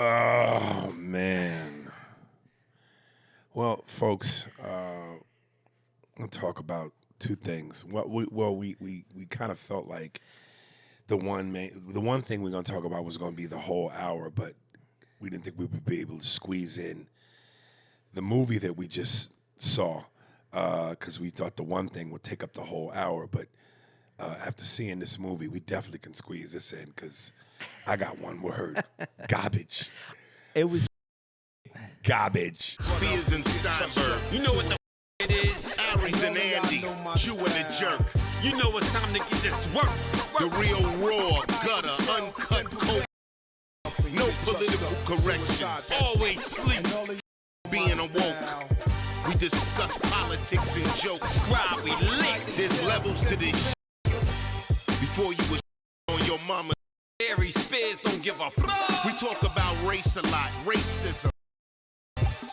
Oh, man. Well, folks, I'll talk about two things. We kind of felt like the one thing we're going to talk about was going to be the whole hour, but we didn't think we would be able to squeeze in the movie that we just saw because we thought the one thing would take up the whole hour. But after seeing this movie, we definitely can squeeze this in because I got one word. Garbage. It was garbage. Spears and Steinberg. You know what the it is? Aries and Andy. Chew and the jerk. You know it's time to get this work. The real raw, gutter, uncut, cold. No political corrections. Always sleep. Being awoke. We discuss politics and jokes. Scribe, we lit. There's levels to this before you was on your mama. Aries Spears don't give a fuck. We talk about race a lot, racism.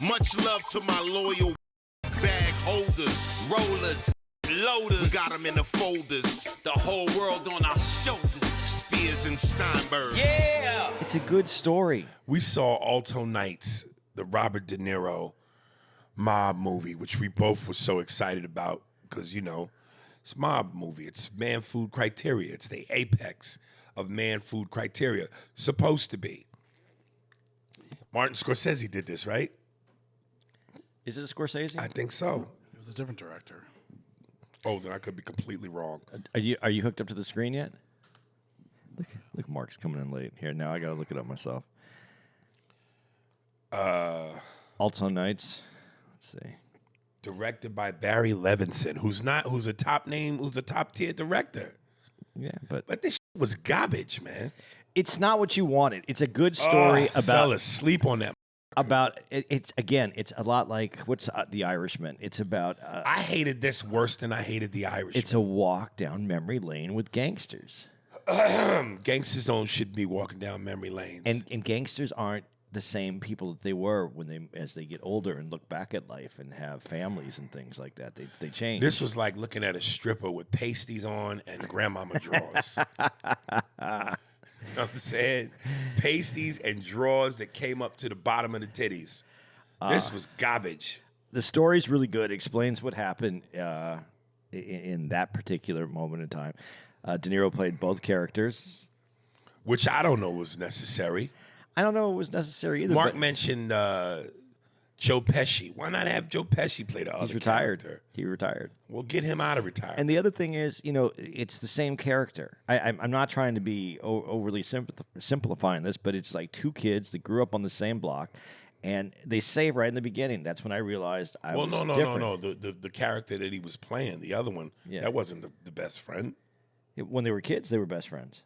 Much love to my loyal bag holders. Rollers, loaders. We got them in the folders. The whole world on our shoulders. Spears and Steinberg. Yeah. It's a good story. We saw Alto Knights, the Robert De Niro mob movie, which we both were so excited about because, you know, it's a mob movie. It's man food criteria. It's the apex of man food criteria. Supposed to be. Martin Scorsese did this, right? Is it a Scorsese? I think so. It was a different director. Oh, then I could be completely wrong. Are you hooked up to the screen yet? Look, Mark's coming in late. Here, now I got to look it up myself. Alto Knights. Let's see. Directed by Barry Levinson, who's a top tier director. Yeah, but this shit was garbage, man. it's not what you wanted. It's a good story about fell asleep on that. About it's again. It's a lot like what's The Irishman. It's about. I hated this worse than I hated The Irishman. It's a walk down memory lane with gangsters. Gangsters should be walking down memory lanes. And gangsters aren't the same people that they were as they get older and look back at life and have families and things like that. They change. This was like looking at a stripper with pasties on and grandmama drawers. You know what I'm saying? Pasties and drawers that came up to the bottom of the titties. This was garbage. The story's really good. It explains what happened in that particular moment in time. De Niro played both characters. Which I don't know was necessary. I don't know it was necessary either. Mark mentioned Joe Pesci. Why not have Joe Pesci play the other retired. character? He retired. Well, get him out of retirement. And the other thing is, it's the same character. I'm not trying to be overly simplifying this, but it's like two kids that grew up on the same block, and they say right in the beginning, that's when I realized I was different. No. The character that he was playing, the other one, that wasn't the best friend. When they were kids, they were best friends.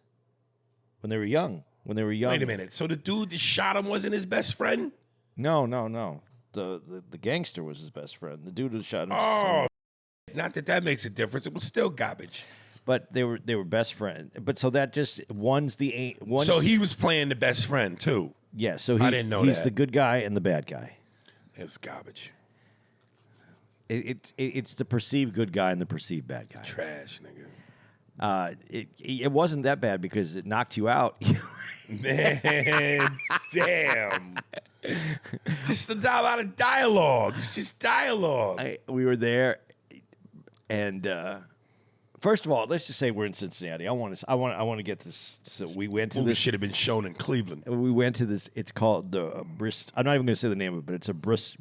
When they were young. Wait a minute. So the dude that shot him wasn't his best friend? No. The gangster was his best friend. The dude who shot him. Oh, not that makes a difference. It was still garbage. But they were best friends. But so that just one's the one. So he was playing the best friend too. Yeah. So I didn't know he's that. the good guy and the bad guy. It was garbage. It's the perceived good guy and the perceived bad guy. Trash, nigga. It wasn't that bad because it knocked you out. Man, damn. Just a lot of dialogue. It's just dialogue. We were there, and first of all, let's just say we're in Cincinnati. I want to get this. So we went to Movie this. should have been shown in Cleveland. We went to this. It's called the Brist. I'm not even going to say the name of it, but it's a Brist.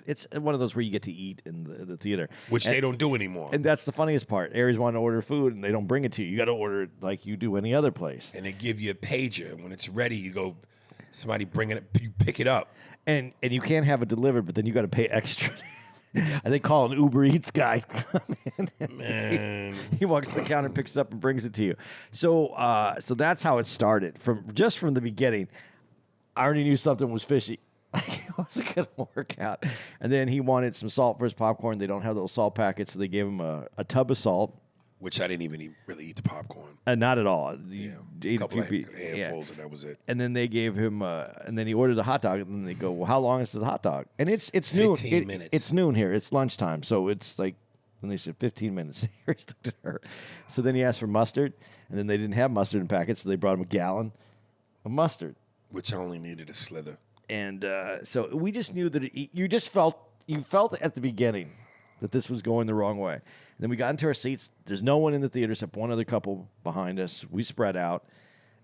It's one of those where you get to eat in the theater, Which they don't do anymore. And that's the funniest part. Aries want to order food, and they don't bring it to you. You got to order it like you do any other place. And they give you a pager. And when it's ready, you go. Somebody bring it. You pick it up. And you can't have it delivered, but then you got to pay extra. I think call an Uber Eats guy. Man. He walks to the counter, picks it up, and brings it to you. So that's how it started. From the beginning, I already knew something was fishy. It wasn't going to work out. And then he wanted some salt for his popcorn. They don't have those salt packets, so they gave him a tub of salt. Which I didn't even really eat the popcorn. Not at all. Yeah, ate a couple of handfuls, and that was it. And then they gave him, and then he ordered a hot dog, and then they go, well, how long is the hot dog? And it's noon. 15 minutes. It's noon here. It's lunchtime, so it's like, and they said 15 minutes. Here's to her. So then he asked for mustard, and then they didn't have mustard in packets, so they brought him a gallon of mustard. Which only needed a slither. And so we just knew that you felt at the beginning that this was going the wrong way. And then we got into our seats. There's no one in the theater except one other couple behind us. We spread out,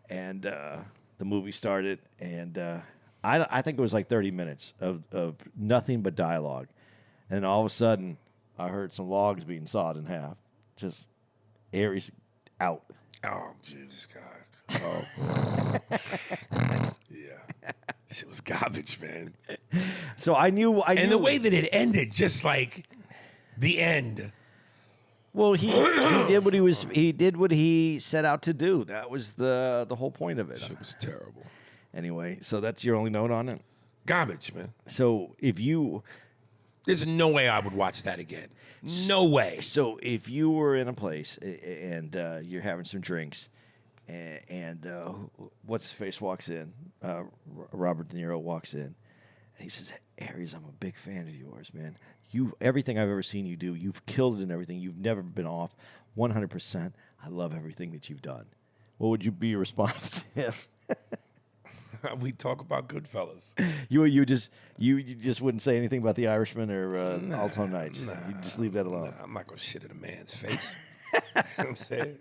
and the movie started. And I think it was like 30 minutes of nothing but dialogue. And all of a sudden, I heard some logs being sawed in half. Just Aries out. Oh, Jesus God. Oh. Yeah. Shit was garbage, man. So I knew. And the way that it ended, just like the end. Well, he did what he set out to do. That was the whole point of it. Shit was terrible. Anyway, so that's your only note on it. Garbage, man. So There's no way I would watch that again. No way. So if you were in a place and you're having some drinks, and what's his face walks in, Robert De Niro walks in, and he says, "Aries, I'm a big fan of yours, man. Everything I've ever seen you do, you've killed it in everything. You've never been off, 100%. I love everything that you've done." What would be your response to him? We talk about Goodfellas. You just wouldn't say anything about The Irishman or Alto Knights. You just leave that alone. I'm not gonna shit in a man's face. You know what I'm saying?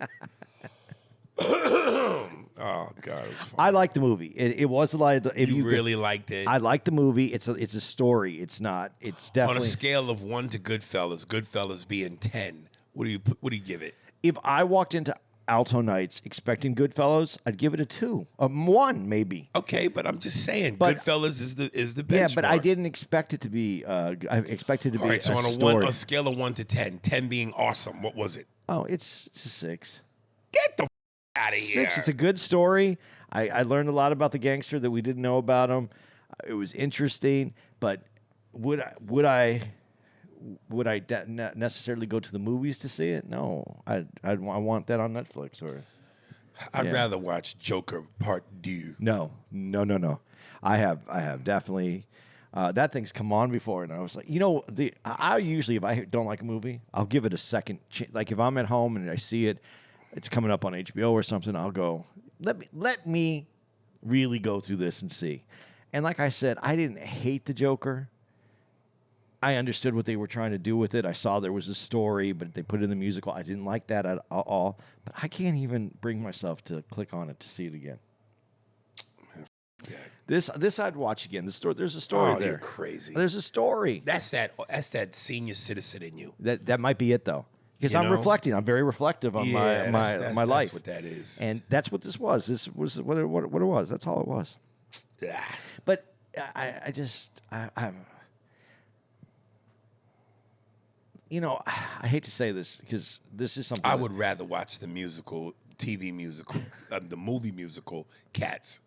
Oh God, it was fun. I liked the movie. It was a lot. If You really liked it. I liked the movie. It's a story. It's not. It's definitely On a scale of 1 to Goodfellas being 10, what do you give it? If I walked into Alto Knights expecting Goodfellas, I'd give it a 2, a 1 maybe. Okay, but I'm just saying, But- Goodfellas is the benchmark. Yeah, but I didn't expect it to be. I expected it to All be right, so on story. a scale of 1 to 10, 10 being awesome, what was it? Oh, it's a 6. Get the out of here. 6. It's a good story. I learned a lot about the gangster that we didn't know about him. It was interesting, but would I necessarily go to the movies to see it? No, I want that on Netflix or. I'd rather watch Joker Part 2. No. I have definitely. That thing's come on before, and I was like, I usually, if I don't like a movie, I'll give it a second. Like if I'm at home and I see it's coming up on HBO or something, I'll go. Let me really go through this and see. And like I said, I didn't hate the Joker. I understood what they were trying to do with it. I saw there was a story, but they put it in the musical. I didn't like that at all. But I can't even bring myself to click on it to see it again. This I'd watch again. There's a story there. You're crazy. There's a story. That's that senior citizen in you. That might be it though, because I'm reflecting. I'm very reflective on my life. That's what that is. And that's what this was. This was what it was. That's all it was. Yeah. But I'm. I hate to say this because this is something I would rather watch the TV musical, the movie musical, Cats.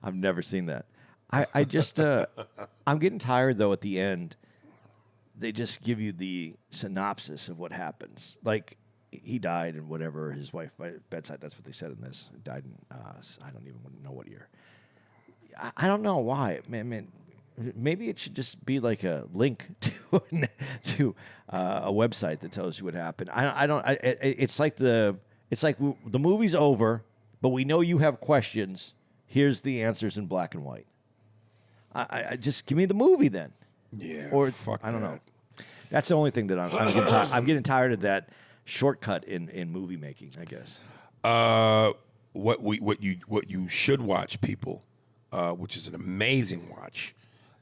I've never seen that. I just I'm getting tired though. At the end, they just give you the synopsis of what happens. Like he died and whatever. His wife by bedside. That's what they said in this. He died in I don't even know what year. I don't know why. Man, maybe it should just be like a link to a website that tells you what happened. It's like the movie's over, but we know you have questions. Here's the answers in black and white. I just give me the movie then. Yeah. Or fuck I don't that. know. That's the only thing that I'm getting tired of that shortcut in movie making, I guess. What you should watch, people, which is an amazing watch,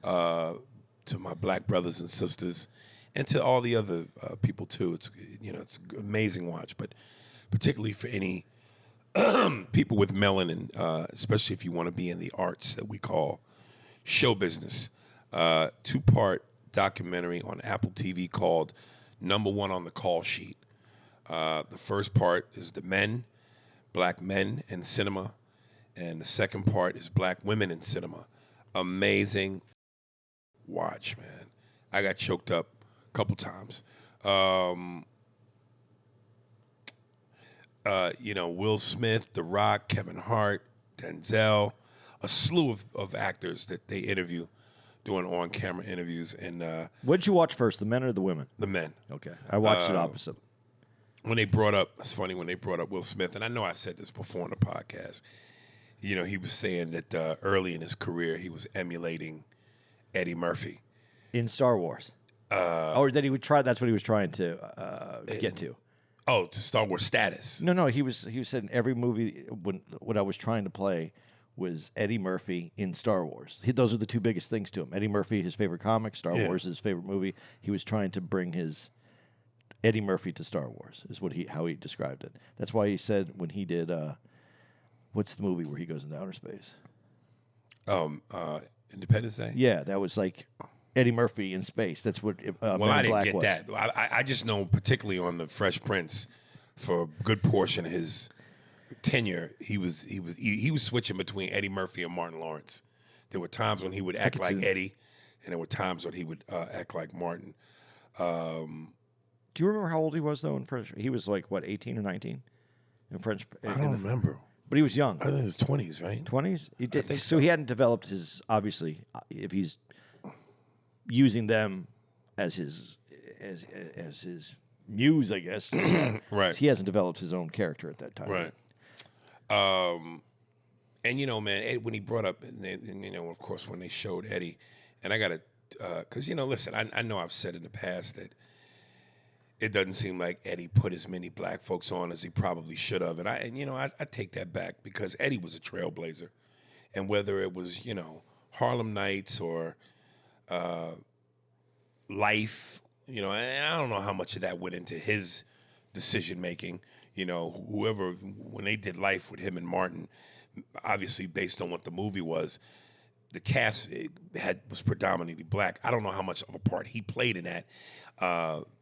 to my black brothers and sisters, and to all the other people too. It's it's an amazing watch, but particularly for any people with melanin, especially if you want to be in the arts that we call show business. 2-part documentary on Apple TV called Number One on the Call Sheet. The first part is black men in cinema, and the second part is black women in cinema. Amazing watch, man. I got choked up a couple times. Will Smith, The Rock, Kevin Hart, Denzel, a slew of actors that they interview, doing on-camera interviews. And What did you watch first, the men or the women? the men. Okay, I watched it opposite. When they brought up Will Smith, and I know I said this before on the podcast, you know, he was saying that early in his career he was emulating Eddie Murphy. In Star Wars. Or that he would try. That's what he was trying to get to. Oh, to Star Wars status. No. He said in every movie what I was trying to play was Eddie Murphy in Star Wars. Those are the two biggest things to him. Eddie Murphy, his favorite comic. Star Wars, his favorite movie. He was trying to bring his Eddie Murphy to Star Wars. Is how he described it. That's why he said when he did what's the movie where he goes into outer space? Independence Day. Yeah, that was like Eddie Murphy in space. That's what. Well, I didn't get that. I just know, particularly on the Fresh Prince, for a good portion of his tenure, he was switching between Eddie Murphy and Martin Lawrence. There were times when he would act like Eddie, and there were times when he would act like Martin. Do you remember how old he was though in French? He was like what, 18 or 19 in French. I don't remember. But he was young. I think in his 20s, right? 20s. He did. So he hadn't developed his. Obviously, if he's using them as his muse, I guess. Right. He hasn't developed his own character at that time. Right. And you know, man, Ed, when he brought up, and you know, of course, when they showed Eddie, and I got to, because you know, listen, I know I've said in the past that it doesn't seem like Eddie put as many black folks on as he probably should have, and I take that back because Eddie was a trailblazer, and whether it was Harlem Nights or Life, and I don't know how much of that went into his decision making. Whoever, when they did Life with him and Martin, obviously based on what the movie was, the cast was predominantly black. I don't know how much of a part he played in that,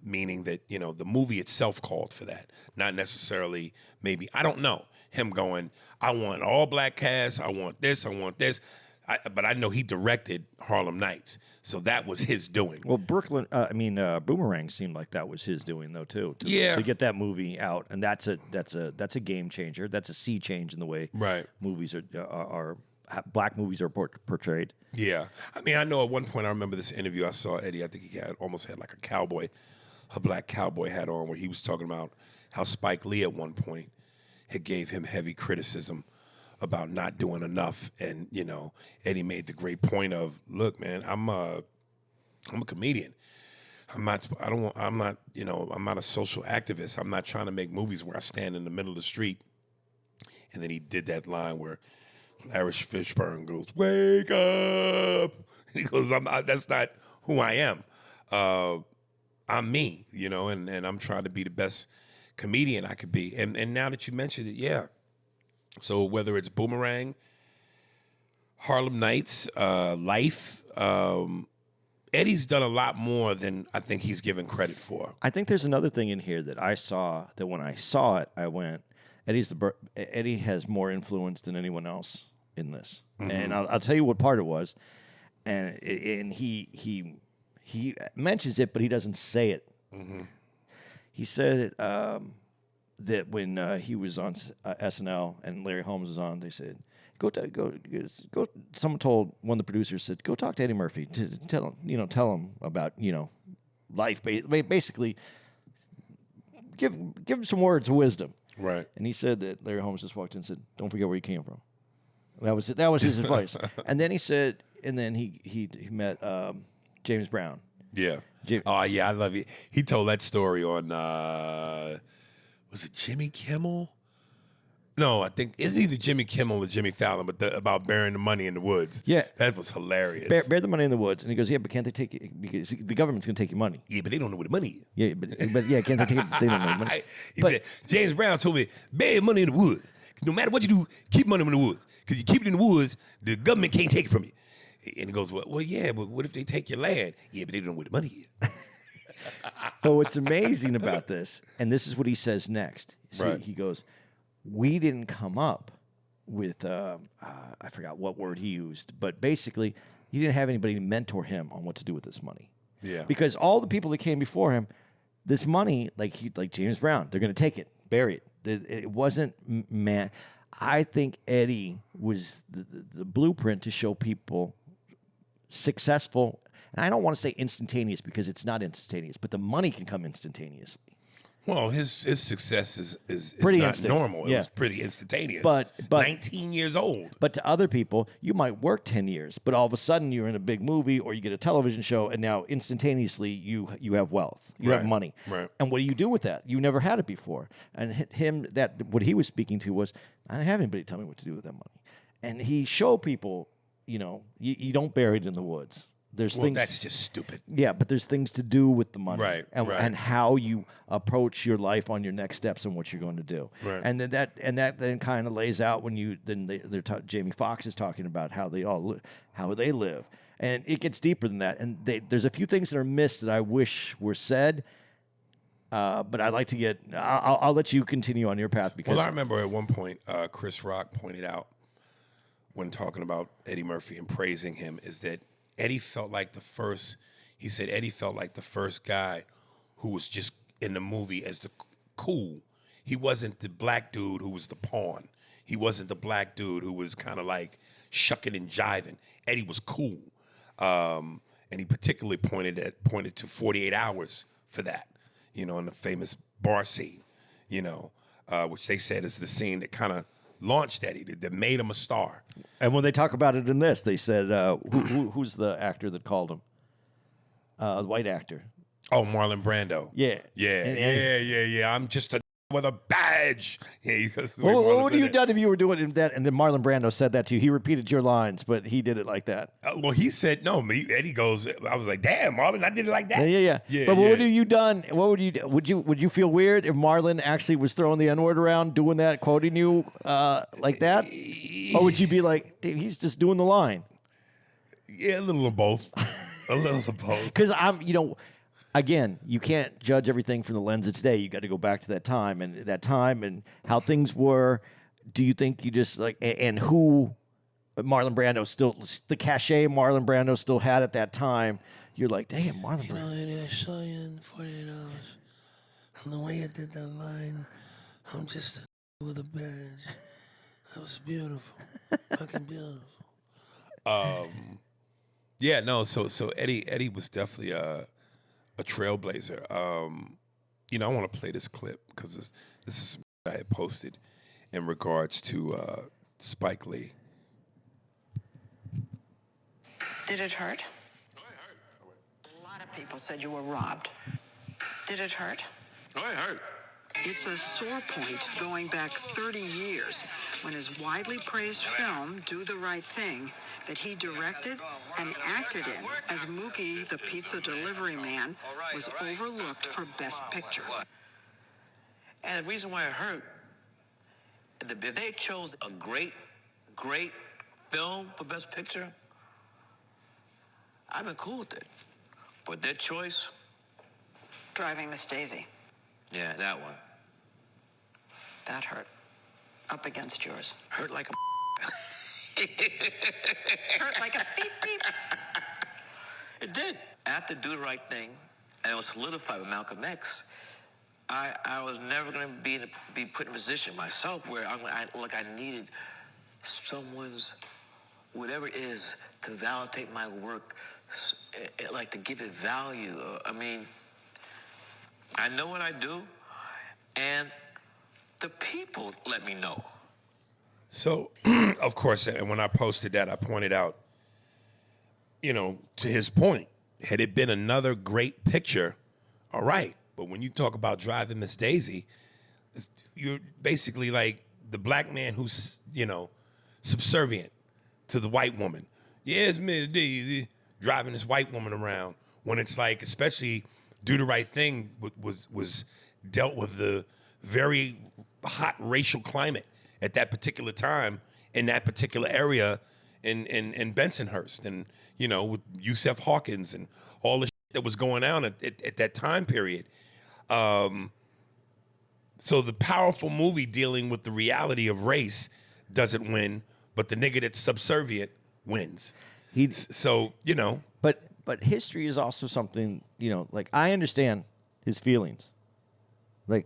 meaning that, the movie itself called for that. Not necessarily maybe, I don't know, him going, I want all black cast, I want this. But I know he directed Harlem Nights, so that was his doing. Well, Boomerang seemed like that was his doing though too. To get that movie out, and that's a game changer. That's a sea change in the way movies are black movies are portrayed. Yeah, I know at one point I remember this interview I saw Eddie. I think he almost had like a black cowboy hat on, where he was talking about how Spike Lee at one point had gave him heavy criticism about not doing enough, and Eddie made the great point of, look, man, I'm a comedian. I'm not a social activist. I'm not trying to make movies where I stand in the middle of the street. And then he did that line where Larry Fishburne goes, "Wake up!" And he goes, "That's not who I am. I'm me, and I'm trying to be the best comedian I could be." And now that you mentioned it, yeah. So whether it's Boomerang, Harlem Nights, Life, Eddie's done a lot more than I think he's given credit for. I think there's another thing in here that I saw, that when I saw it, I went, Eddie has more influence than anyone else in this. Mm-hmm. And I'll tell you what part it was. And he mentions it, but he doesn't say it. Mm-hmm. He said that when he was on SNL and Larry Holmes was on, they said, go. Someone told one of the producers, said, "Go talk to Eddie Murphy. Tell him about life. Basically, give him some words of wisdom." Right. And he said that Larry Holmes just walked in and said, "Don't forget where you came from." That was his advice. And then he said, and then he met James Brown. Yeah. Oh yeah, I love it. He told that story on. Was it Jimmy Kimmel? No, I think it's either Jimmy Kimmel or Jimmy Fallon, but about burying the money in the woods. Yeah. That was hilarious. Bury the money in the woods. And he goes, "Yeah, but can't they take it? Because the government's going to take your money." Yeah, but they don't know where the money is. Yeah, but yeah, can't they take it? They don't know the money. He said, James Brown told me, bury money in the woods. No matter what you do, keep money in the woods. Because you keep it in the woods, the government can't take it from you. And he goes, well, yeah, but what if they take your land? Yeah, but they don't know where the money is. But what's amazing about this, and this is what he says next. Right. He goes, "We didn't come up with, I forgot what word he used, but basically, he didn't have anybody to mentor him on what to do with this money." Yeah. Because all the people that came before him, this money, like James Brown, they're going to take it, bury it. It wasn't, man. I think Eddie was the blueprint to show people successful. And I don't want to say instantaneous because it's not instantaneous, but the money can come instantaneously. Well, his success is Pretty not instant. normal. It Yeah. was pretty instantaneous. But 19 years old. But to other people, you might work 10 years, but all of a sudden you're in a big movie or you get a television show, and now instantaneously you have wealth, you have Right, money. right. And what do you do with that? You never had it before. And what he was speaking to was, I don't have anybody tell me what to do with that money. And he showed people, you don't bury it in the woods. There's Well, things. that's just stupid. Yeah, but there's things to do with the money, Right, and, right. and how you approach your life on your next steps and what you're going to do. Right. And then that then kind of lays out when Jamie Foxx is talking about how they live, and it gets deeper than that. And there's a few things that are missed that I wish were said, but I'd like to get. I'll let you continue on your path because Well, I remember at one point Chris Rock pointed out when talking about Eddie Murphy and praising him is that Eddie felt like the first guy who was just in the movie as the cool. He wasn't the black dude who was the pawn. He wasn't the black dude who was kind of like shucking and jiving. Eddie was cool. And he particularly pointed to 48 Hours for that, in the famous bar scene, which they said is the scene that kind of launched Eddie, that made him a star. And when they talk about it in this, they said, who's the actor that called him? The white actor. Oh, Marlon Brando. Yeah. Yeah. I'm just a with a badge. Yeah. What would you have done if you were doing that? And then Marlon Brando said that to you. He repeated your lines, but he did it like that. Well, he said no. Eddie goes. I was like, damn, Marlon, I did it like that. Yeah. But what would you done? What would you do? Would you feel weird if Marlon actually was throwing the N-word around, doing that, quoting you like that, or would you be like, dude, he's just doing the line? Yeah, a little of both. Because again, you can't judge everything from the lens of today. You got to go back to that time and how things were. Do you think you just and who Marlon Brando still, the cachet Marlon Brando still had at that time? You're like, damn, Marlon Brando. I saw you in 48 Hours. And the way you did that line, I'm just a with a badge. That was beautiful. Fucking beautiful. Yeah, no. So Eddie was definitely a trailblazer. I want to play this clip because this is something I had posted in regards to Spike Lee. Did it hurt? Oh, it hurt. A lot of people said you were robbed. Did it hurt? Oh, it hurt. It's a sore point going back 30 years when his widely praised film, Do the Right Thing, that he directed and acted in as Mookie, the pizza delivery man, was overlooked for Best Picture. And the reason why it hurt, if they chose a great film for Best Picture, I've been cool with it. But their choice, Driving Miss Daisy, yeah, that one. that hurt. Up against yours. Hurt like a Hurt like a beep beep. It did. After Do the Right Thing, and it was solidified with Malcolm X, I was never going to be put in a position myself where I needed someone's, whatever it is, to validate my work, like to give it value. I know what I do, and the people let me know. So, of course, and when I posted that, I pointed out, to his point, had it been another great picture, all right. But when you talk about Driving Miss Daisy, you're basically like the black man who's, subservient to the white woman. Yes, Miss Daisy, driving this white woman around. When it's like, especially Do the Right Thing was dealt with the very hot racial climate at that particular time in that particular area in Bensonhurst, and with Yusef Hawkins and all the shit that was going on at that time period. So the powerful movie dealing with the reality of race doesn't win, but the nigga that's subservient wins. But history is also something, like I understand his feelings. And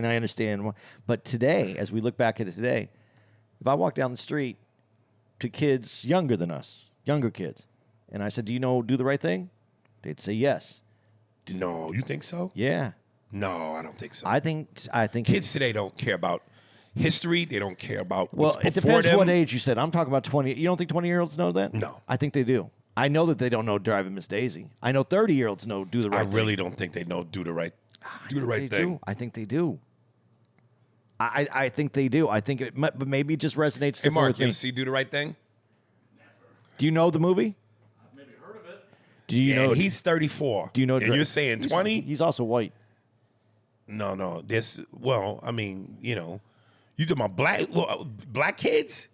I understand. But today, as we look back at it today, if I walk down the street to kids younger than us, younger kids, and I said, do you know Do the Right Thing? They'd say yes. No, you think so? Yeah. No, I don't think so. I think Kids today don't care about history. They don't care about Well, what's it before depends them. what age you said. I'm talking about 20. You don't think 20-year-olds know that? No. I think they do. I know that they don't know Driving Miss Daisy. I know 30-year-olds know Do the Right I Thing. really don't think they know do the right They thing. do. I think they do. I think they do. I think but maybe it just resonates. Hey, different Mark, with you me. ever see Do the Right Thing? Do you know the movie? I've maybe heard of it. Do you And know? he's 34. Do you know? And you're saying 20? He's also white. No. Well, I mean, you talking about black kids?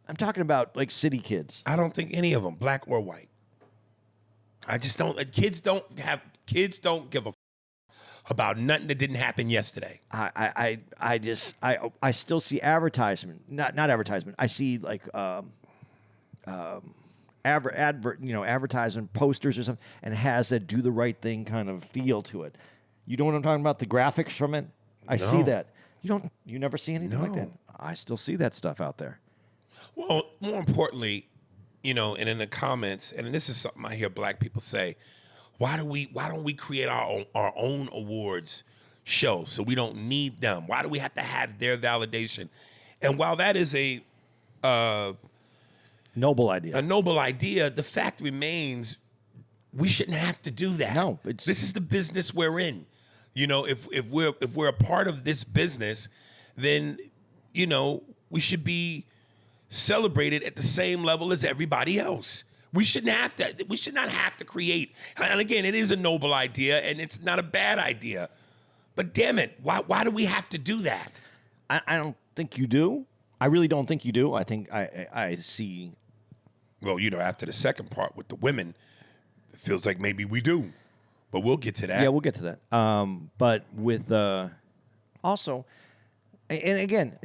I'm talking about like city kids. I don't think any of them, black or white. I just don't. Kids don't give a about nothing that didn't happen yesterday. I still see advertisement, not advertisement. I see like advertisement posters or something, and it has that Do the Right Thing kind of feel to it. You know what I'm talking about? The graphics from it. I see No. that. You never see anything like that. No. I still see that stuff out there. Well, more importantly, and in the comments, and this is something I hear black people say, why don't we create our own awards show so we don't need them? Why do we have to have their validation? And while that is a Noble idea. noble idea, the fact remains we shouldn't have to do that. No, this is the business we're in. If we're a part of this business, then we should be celebrated at the same level as everybody else. We should not have to create. And again, it is a noble idea, and it's not a bad idea. But damn it, why do we have to do that? I don't think you do. I really don't think you do. I think I see. Well, after the second part with the women, it feels like maybe we do. But we'll get to that. Yeah, we'll get to that. But with also, and again,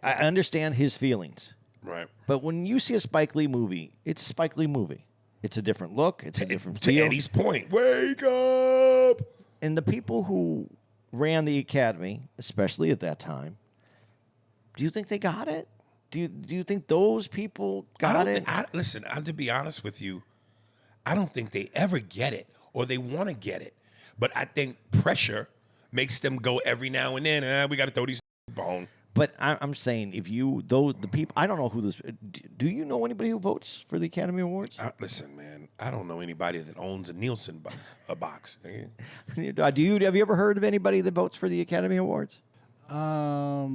I understand his feelings. Right. But when you see a Spike Lee movie, it's a Spike Lee movie. It's a different look. It's a different To feel. Eddie's point, wake up. And the people who ran the Academy, especially at that time, do you think they got it? Do you think those people got it? Listen, to be honest with you, I don't think they ever get it or they want to get it. But I think pressure makes them go every now and then, we got to throw these bone. But I'm saying, the people, I don't know who this. Do you know anybody who votes for the Academy Awards? Listen, man, I don't know anybody that owns a Nielsen box. Have you ever heard of anybody that votes for the Academy Awards? I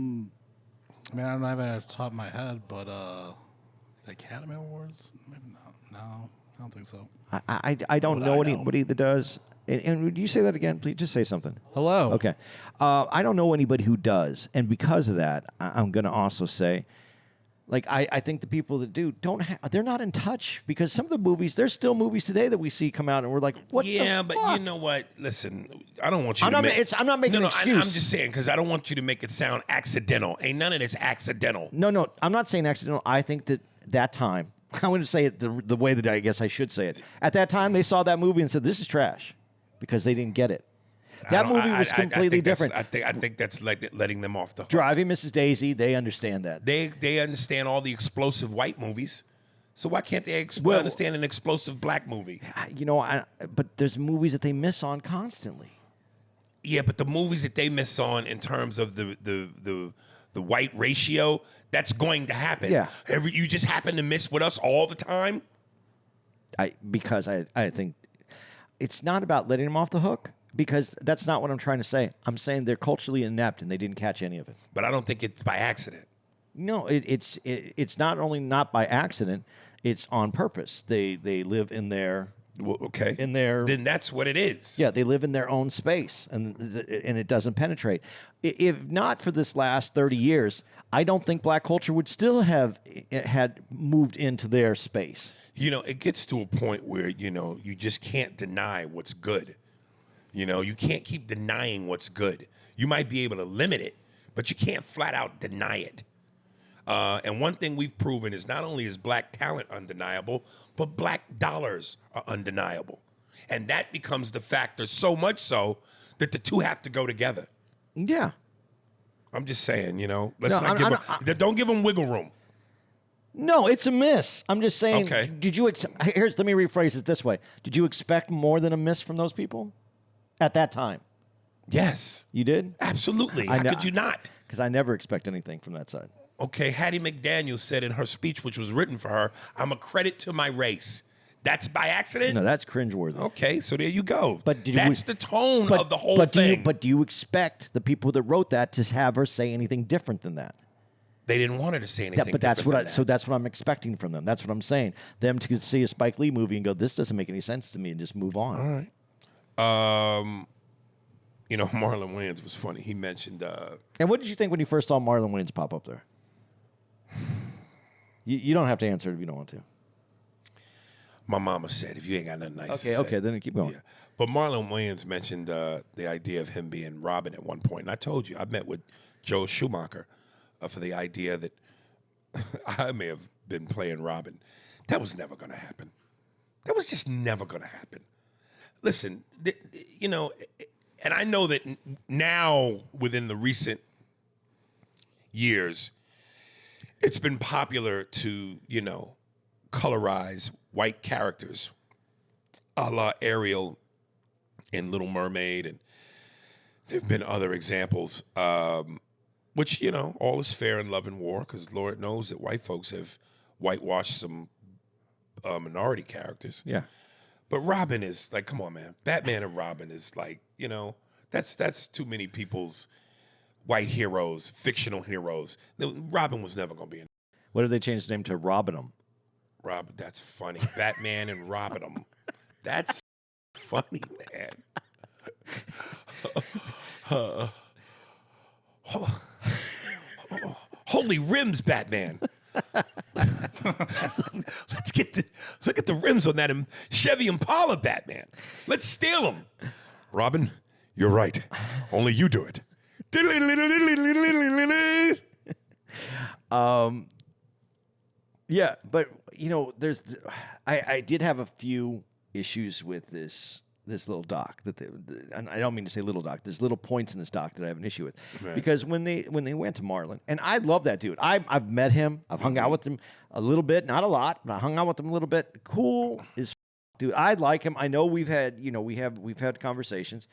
mean, I don't have it at the top of my head, but the Academy Awards, maybe not. No, I don't think so. I don't know anybody that does. And would you say that again, please? Just say something. Hello. Okay. I don't know anybody who does. And because of that, I'm going to also say, like, I think the people that do they're not in touch, because some of the movies, there's still movies today that we see come out and we're like, what the fuck? But you know what? Listen, I don't want you I'm not making an excuse. I'm just saying, because I don't want you to make it sound accidental. Ain't none of this accidental. No, I'm not saying accidental. I think that time, I want to say it the way that I guess I should say it. At that time, they saw that movie and said, this is trash, because they didn't get it. That movie was completely different. I think that's letting them off the hook. Driving Mrs. Daisy, they understand that. They understand all the explosive white movies. So why can't they understand an explosive black movie? But there's movies that they miss on constantly. Yeah, but the movies that they miss on in terms of the white ratio, that's going to happen. Yeah. You just happen to miss with us all the time? Because I think it's not about letting them off the hook, because that's not what I'm trying to say. I'm saying they're culturally inept and they didn't catch any of it. But I don't think it's by accident. No, it's not only not by accident, it's on purpose. They live in their Then that's what it is. Yeah, they live in their own space, and it doesn't penetrate. If not for this last 30 years, I don't think black culture would still have had moved into their space. It gets to a point where, you just can't deny what's good. You can't keep denying what's good. You might be able to limit it, but you can't flat out deny it. And one thing we've proven is not only is black talent undeniable, but black dollars are undeniable. And that becomes the factor, so much so that the two have to go together. Yeah. I'm just saying, don't give them wiggle room. No, it's a miss. I'm just saying. Okay. Let me rephrase it this way. Did you expect more than a miss from those people at that time? Yes. You did? Absolutely. I How know- could you not? Because I never expect anything from that side. Okay, Hattie McDaniel said in her speech, which was written for her, I'm a credit to my race. That's by accident? No, that's cringeworthy. Okay, so there you go. But that's the tone of the whole thing. Do you expect the people that wrote that to have her say anything different than that? They didn't want her to say anything. But that's different what than that. so that's what I'm expecting from them. That's what I'm saying. Them to see a Spike Lee movie and go, this doesn't make any sense to me, and just move on. All right. You know, Marlon Wayans was funny. He mentioned. And what did you think when you first saw Marlon Wayans pop up there? You don't have to answer it if you don't want to. My mama said, "If you ain't got nothing nice to say." Okay, then keep going. Yeah. But Marlon Wayans mentioned the idea of him being Robin at one point, and I told you I met with Joe Schumacher for the idea that I may have been playing Robin. That was never going to happen. That was just never going to happen. Listen, you know, and I know that now within the recent years, it's been popular to, you know, colorize white characters a la Ariel in Little Mermaid, and there have been other examples, which, you know, all is fair in love and war, because Lord knows that white folks have whitewashed some minority characters. Yeah. But Robin is like, come on, man. Batman and Robin is like, you know, that's too many people's white heroes, fictional heroes. Robin was never going to be in. What did they change his name to? Robinum. Robin, that's funny. Batman and Robinum. That's funny, man. Holy rims, Batman. Look at the rims on that Chevy Impala, Batman. Let's steal them. Robin, you're right. Only you do it. Yeah, but you know, I did have a few issues with this little doc and I don't mean to say little doc. There's little points in this doc that I have an issue with, because when they went to Marlon, and I love that dude. I've met him. I've hung out with him a little bit, not a lot, but I hung out with him a little bit. Cool as dude. I like him. I know we've had conversations.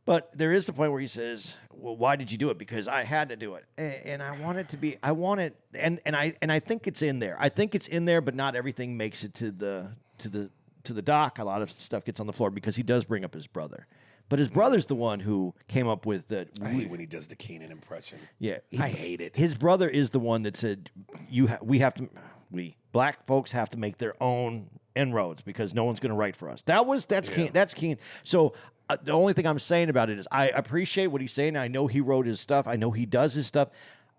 But there is the point where he says, "Well, why did you do it?" Because I had to do it, and I want it to be. I want it, and I think it's in there. I think it's in there, but not everything makes it to the doc. A lot of stuff gets on the floor because he does bring up his brother, but his brother's the one who came up with that. I hate when he does the Keenan impression. Yeah, I hate it. His brother is the one that said, we black folks have to make their own inroads because no one's going to write for us." That's Keenan. So. The only thing I'm saying about it is I appreciate what he's saying. I know he wrote his stuff. I know he does his stuff.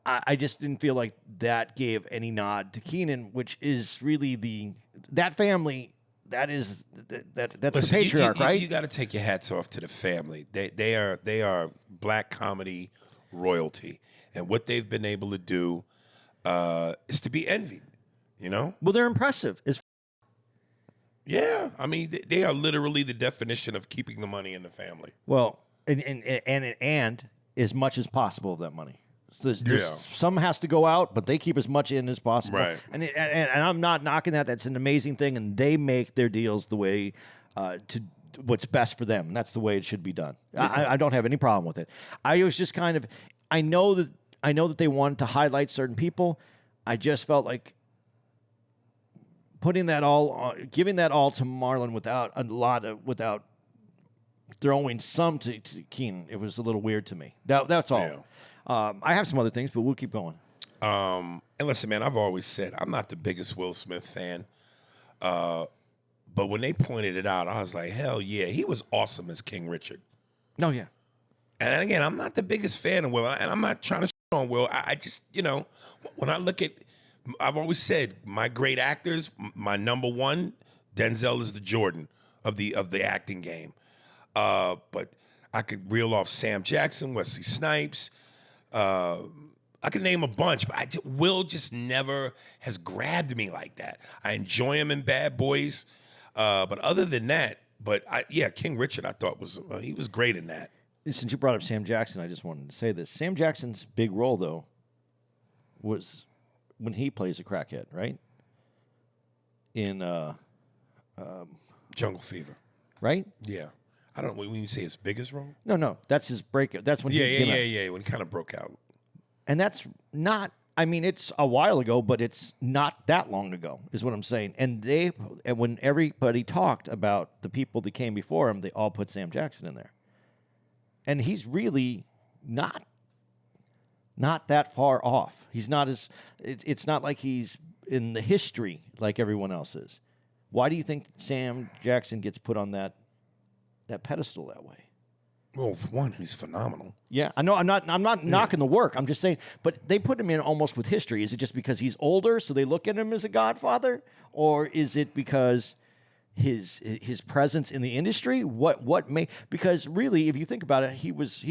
I just didn't feel like that gave any nod to Keenan, which is really that family. That's the patriarch, right? You got to take your hats off to the family. They are black comedy royalty, and what they've been able to do is to be envied. You know? Well, they're impressive. Yeah, I mean, they are literally the definition of keeping the money in the family. Well, and as much as possible of that money. So some has to go out, but they keep as much in as possible. Right. And I'm not knocking that. That's an amazing thing, and they make their deals the way to what's best for them. And that's the way it should be done. I don't have any problem with it. I was just kind of I know that they wanted to highlight certain people. I just felt like giving that all to Marlon without throwing some to Keenan, it was a little weird to me. That's all. Yeah. I have some other things, but we'll keep going. And listen, man, I've always said I'm not the biggest Will Smith fan, but when they pointed it out, I was like, hell yeah, he was awesome as King Richard. No, yeah. And again, I'm not the biggest fan of Will, and I'm not trying to shit on Will. I just, when I look at, I've always said my great actors, my number one, Denzel is the Jordan of the acting game. But I could reel off Sam Jackson, Wesley Snipes. I could name a bunch, but Will just never has grabbed me like that. I enjoy him in Bad Boys, but other than that, King Richard, I thought he was great in that. Since you brought up Sam Jackson, I just wanted to say this. Sam Jackson's big role, though, was when he plays a crackhead, right? In Jungle Fever. Right? Yeah. I don't. When you say his biggest role. No, that's his breakout. That's when he came out. When he kind of broke out. And that's not. I mean, it's a while ago, but it's not that long ago, is what I'm saying. And when everybody talked about the people that came before him, they all put Sam Jackson in there. And he's really not that far off. He's not as. It's not like he's in the history like everyone else is. Why do you think Sam Jackson gets put on that pedestal that way? Well, for one, he's phenomenal. Yeah, I know. I'm not knocking the work. I'm just saying, but they put him in almost with history. Is it just because he's older, so they look at him as a godfather, or is it because his presence in the industry? What may? Because really, if you think about it, he was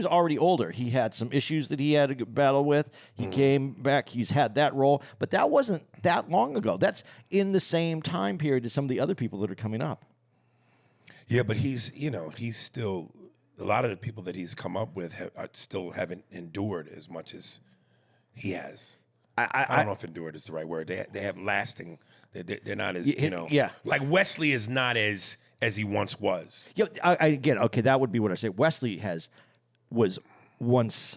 already older. He had some issues that he had to battle with. He came back. He's had that role, but that wasn't that long ago. That's in the same time period as some of the other people that are coming up. Yeah, but he's still, a lot of the people that he's come up with still haven't endured as much as he has. I don't know if endured is the right word. They have lasting. They're not as like Wesley is not as he once was. Yeah, again, okay, that would be what I say. Wesley was once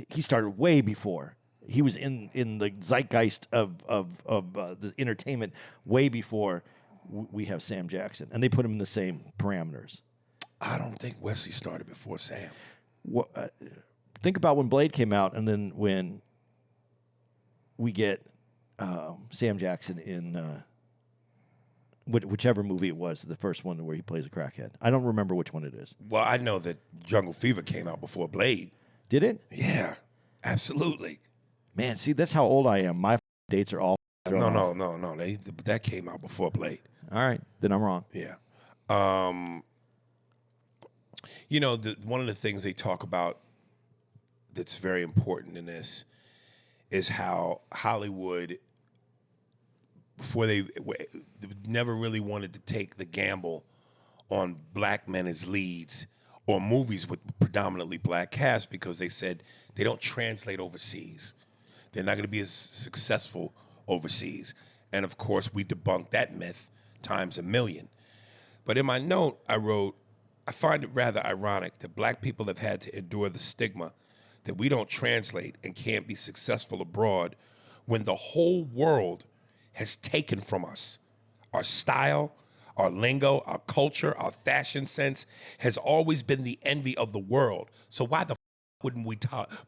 he started way before. He was in the zeitgeist of the entertainment way before we have Sam Jackson, and they put him in the same parameters. I don't think Wesley started before Sam. Think about when Blade came out, and then when we get Sam Jackson in whichever movie it was, the first one where he plays a crackhead. I don't remember which one it is. Well, I know that Jungle Fever came out before Blade. Did it? Yeah, absolutely. Man, see, that's how old I am. My dates are all No. That came out before Blade. All right, then I'm wrong. Yeah. One of the things they talk about that's very important in this is how Hollywood, before they never really wanted to take the gamble on black men as leads or movies with predominantly black cast because they said they don't translate overseas. They're not going to be as successful overseas. And of course, we debunked that myth times a million. But in my note, I wrote, I find it rather ironic that black people have had to endure the stigma that we don't translate and can't be successful abroad when the whole world has taken from us. Our style, our lingo, our culture, our fashion sense has always been the envy of the world. So why the wouldn't we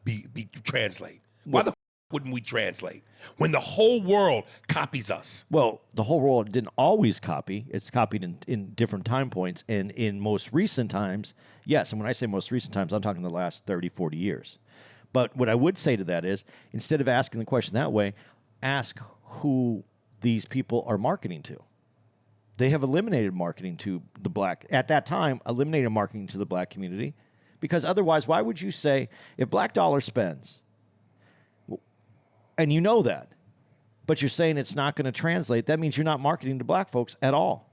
be translate? Why the wouldn't we translate when the whole world copies us? Well, the whole world didn't always copy. It's copied in different time points. And in most recent times, yes, and when I say most recent times, I'm talking the last 30, 40 years. But what I would say to that is, instead of asking the question that way, ask who these people are marketing to. They have eliminated marketing to the black, at that time, eliminated marketing to the black community. Because otherwise, why would you say, if Black Dollar spends, and you know that, but you're saying it's not going to translate, that means you're not marketing to black folks at all.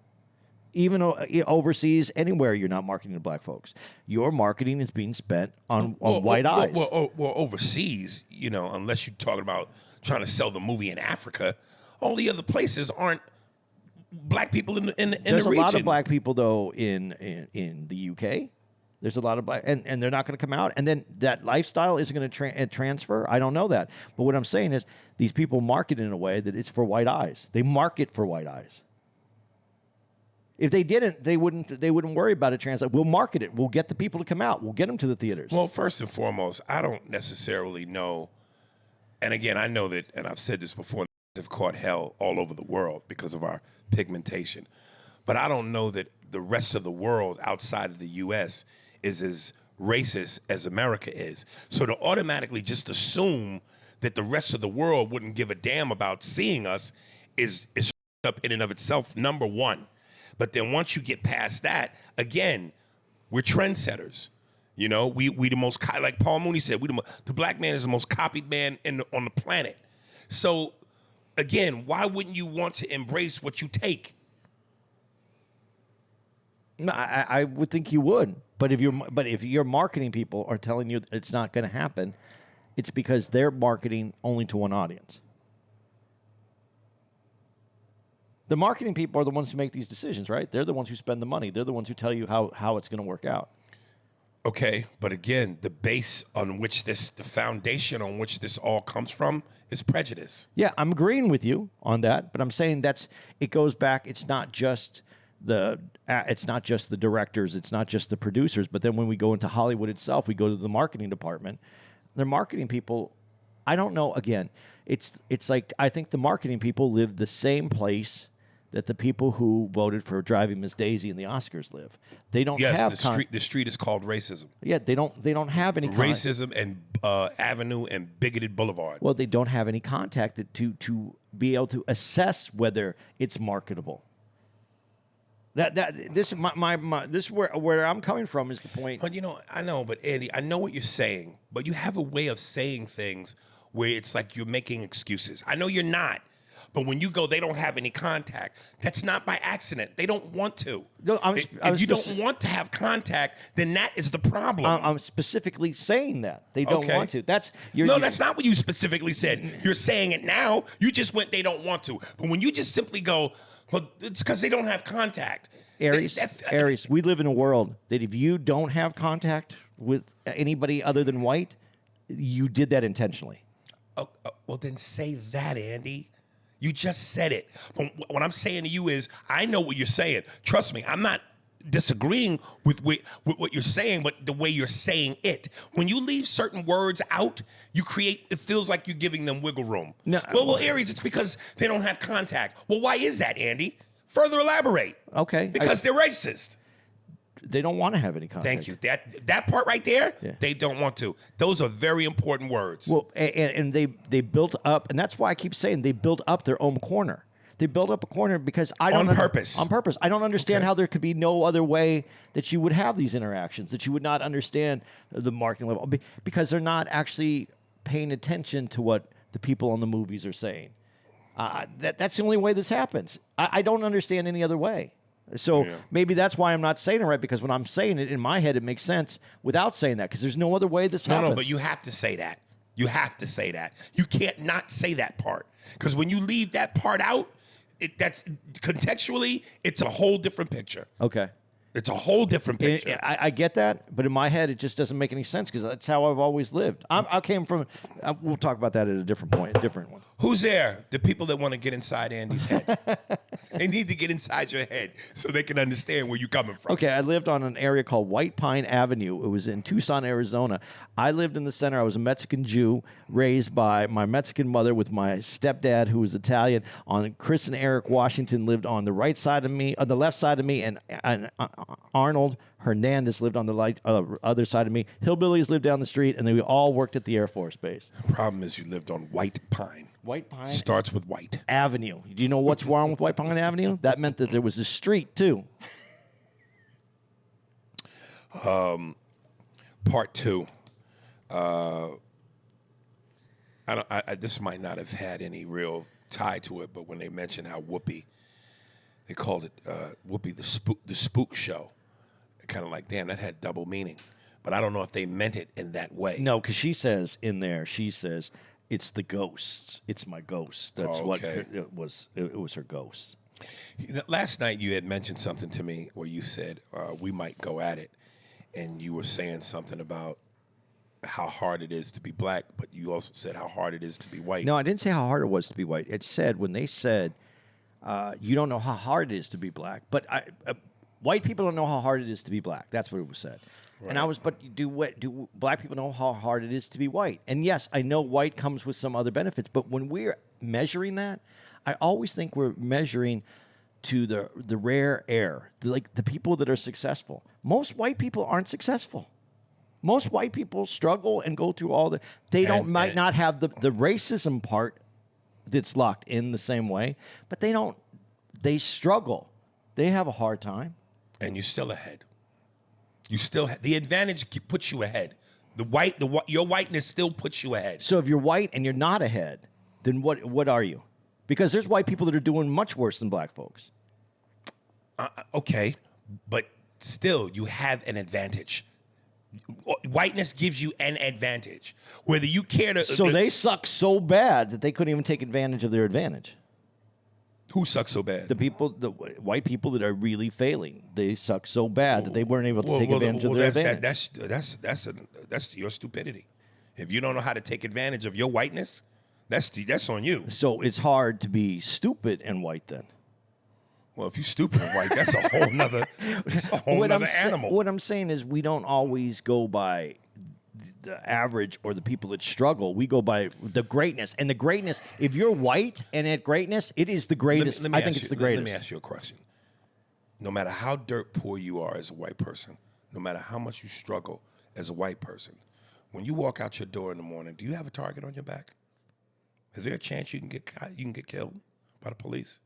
Even overseas, anywhere, you're not marketing to black folks. Your marketing is being spent on white eyes. Well, overseas, unless you're talking about trying to sell the movie in Africa, all the other places aren't black people in the region. There's a lot of black people, though, in the UK. There's a lot of black, and they're not going to come out. And then that lifestyle isn't going to transfer. I don't know that. But what I'm saying is these people market in a way that it's for white eyes. They market for white eyes. If they didn't, they wouldn't worry about it translate. We'll market it. We'll get the people to come out. We'll get them to the theaters. Well, first and foremost, I don't necessarily know. And again, I know that, and I've said this before, have caught hell all over the world because of our pigmentation. But I don't know that the rest of the world outside of the U.S. is as racist as America is. So to automatically just assume that the rest of the world wouldn't give a damn about seeing us is up in and of itself, number one. But then once you get past that, again, we're trendsetters. We the most, like Paul Mooney said, the black man is the most copied man on the planet. So again, why wouldn't you want to embrace what you take? No, I would think you would. But if your marketing people are telling you it's not going to happen, it's because they're marketing only to one audience. The marketing people are the ones who make these decisions, right? They're the ones who spend the money. They're the ones who tell you how it's going to work out. Okay, but again, the base on which the foundation on which this all comes from is prejudice. Yeah, I'm agreeing with you on that, but I'm saying it goes back. It's not just the directors, it's not just the producers, but then when we go into Hollywood itself, we go to the marketing department. Their marketing people, I don't know. Again, it's like I think the marketing people live the same place that the people who voted for Driving Miss Daisy in the Oscars live. They don't have the street is called racism. Yeah, they don't have any racism and avenue and bigoted boulevard. Well, they don't have any contact to be able to assess whether it's marketable. This is where I'm coming from is the point. But I know, but Andy, I know what you're saying, but you have a way of saying things where it's like you're making excuses. I know you're not. But when you go, they don't have any contact. That's not by accident. They don't want to. No, if you don't want to have contact, then that is the problem. I'm specifically saying that they don't want to. That's not what you specifically said. You're saying it now. You just went. They don't want to. But when you just simply go, well, it's because they don't have contact. Aries, we live in a world that if you don't have contact with anybody other than white, you did that intentionally. Well, then say that, Andy. You just said it. But what I'm saying to you is, I know what you're saying. Trust me, I'm not disagreeing with what you're saying, but the way you're saying it. When you leave certain words out, it feels like you're giving them wiggle room. No, well, Aries, it's because they don't have contact. Well, why is that, Andy? Further elaborate. Okay. Because they're racist. They don't want to have any contact. Thank you. That part right there, they don't want to. Those are very important words. Well, and they built up, and that's why I keep saying they built up their own corner. They built up a corner because on purpose. On purpose. I don't understand how there could be no other way that you would have these interactions, that you would not understand the marketing level, because they're not actually paying attention to what the people on the movies are saying. That's the only way this happens. I don't understand any other way. So maybe that's why I'm not saying it right, because when I'm saying it in my head, it makes sense without saying that, because there's no other way this happens. No, but you have to say that. You have to say that. You can't not say that part, because when you leave that part out, that's contextually, it's a whole different picture. Okay. It's a whole different picture. I get that, but in my head, it just doesn't make any sense, because that's how I've always lived. I came from, we'll talk about that at a different point, a different one. Who's there? The people that want to get inside Andy's head. They need to get inside your head so they can understand where you're coming from. Okay, I lived on an area called White Pine Avenue. It was in Tucson, Arizona. I lived in the center. I was a Mexican Jew raised by my Mexican mother with my stepdad, who was Italian. Chris and Eric Washington lived on the right side of me, on the left side of me, and Arnold Hernandez lived on the other side of me. Hillbillies lived down the street, and then we all worked at the Air Force Base. The problem is you lived on White Pine. White Pine starts with white. Avenue. Do you know what's wrong with White Pine Avenue? That meant that there was a street, too. Part two. This might not have had any real tie to it, but when they mentioned how Whoopi, they called it Whoopi the spook show. Kind of like, damn, that had double meaning. But I don't know if they meant it in that way. No, because she says in there, it's the ghosts. It's my ghost. That's what it was. It was her ghost. Last night you had mentioned something to me where you said we might go at it, and you were saying something about how hard it is to be black, but you also said how hard it is to be white. No, I didn't say how hard it was to be white. It said when they said you don't know how hard it is to be black, but white people don't know how hard it is to be black. That's what it was said. Right. And do black people know how hard it is to be white? And yes, I know white comes with some other benefits, but when we're measuring that, I always think we're measuring to the rare air, like the people that are successful. Most white people aren't successful. Most white people struggle and go through all might not have the racism part that's locked in the same way, but they struggle. They have a hard time. And you're still ahead. The advantage puts you ahead. Your whiteness still puts you ahead. So if you're white and you're not ahead, then what are you? Because there's white people that are doing much worse than black folks. Okay, but still, you have an advantage. Whiteness gives you an advantage. Whether you care to... So they suck so bad that they couldn't even take advantage of their advantage. Who sucks so bad? The white people that are really failing. They suck so bad that they weren't able to take advantage of their advantage. That's your stupidity. If you don't know how to take advantage of your whiteness, that's on you. So it's hard to be stupid and white then. Well, if you're stupid and white, that's a whole nother animal. What I'm saying is we don't always go by the average or the people that struggle. We go by the greatness. And the greatness, if you're white and at greatness, it is the greatest. I think it's the greatest. Let me ask you a question. No matter how dirt poor you are as a white person, no matter how much you struggle as a white person, when you walk out your door in the morning, do you have a target on your back? Is there a chance you can get killed by the police?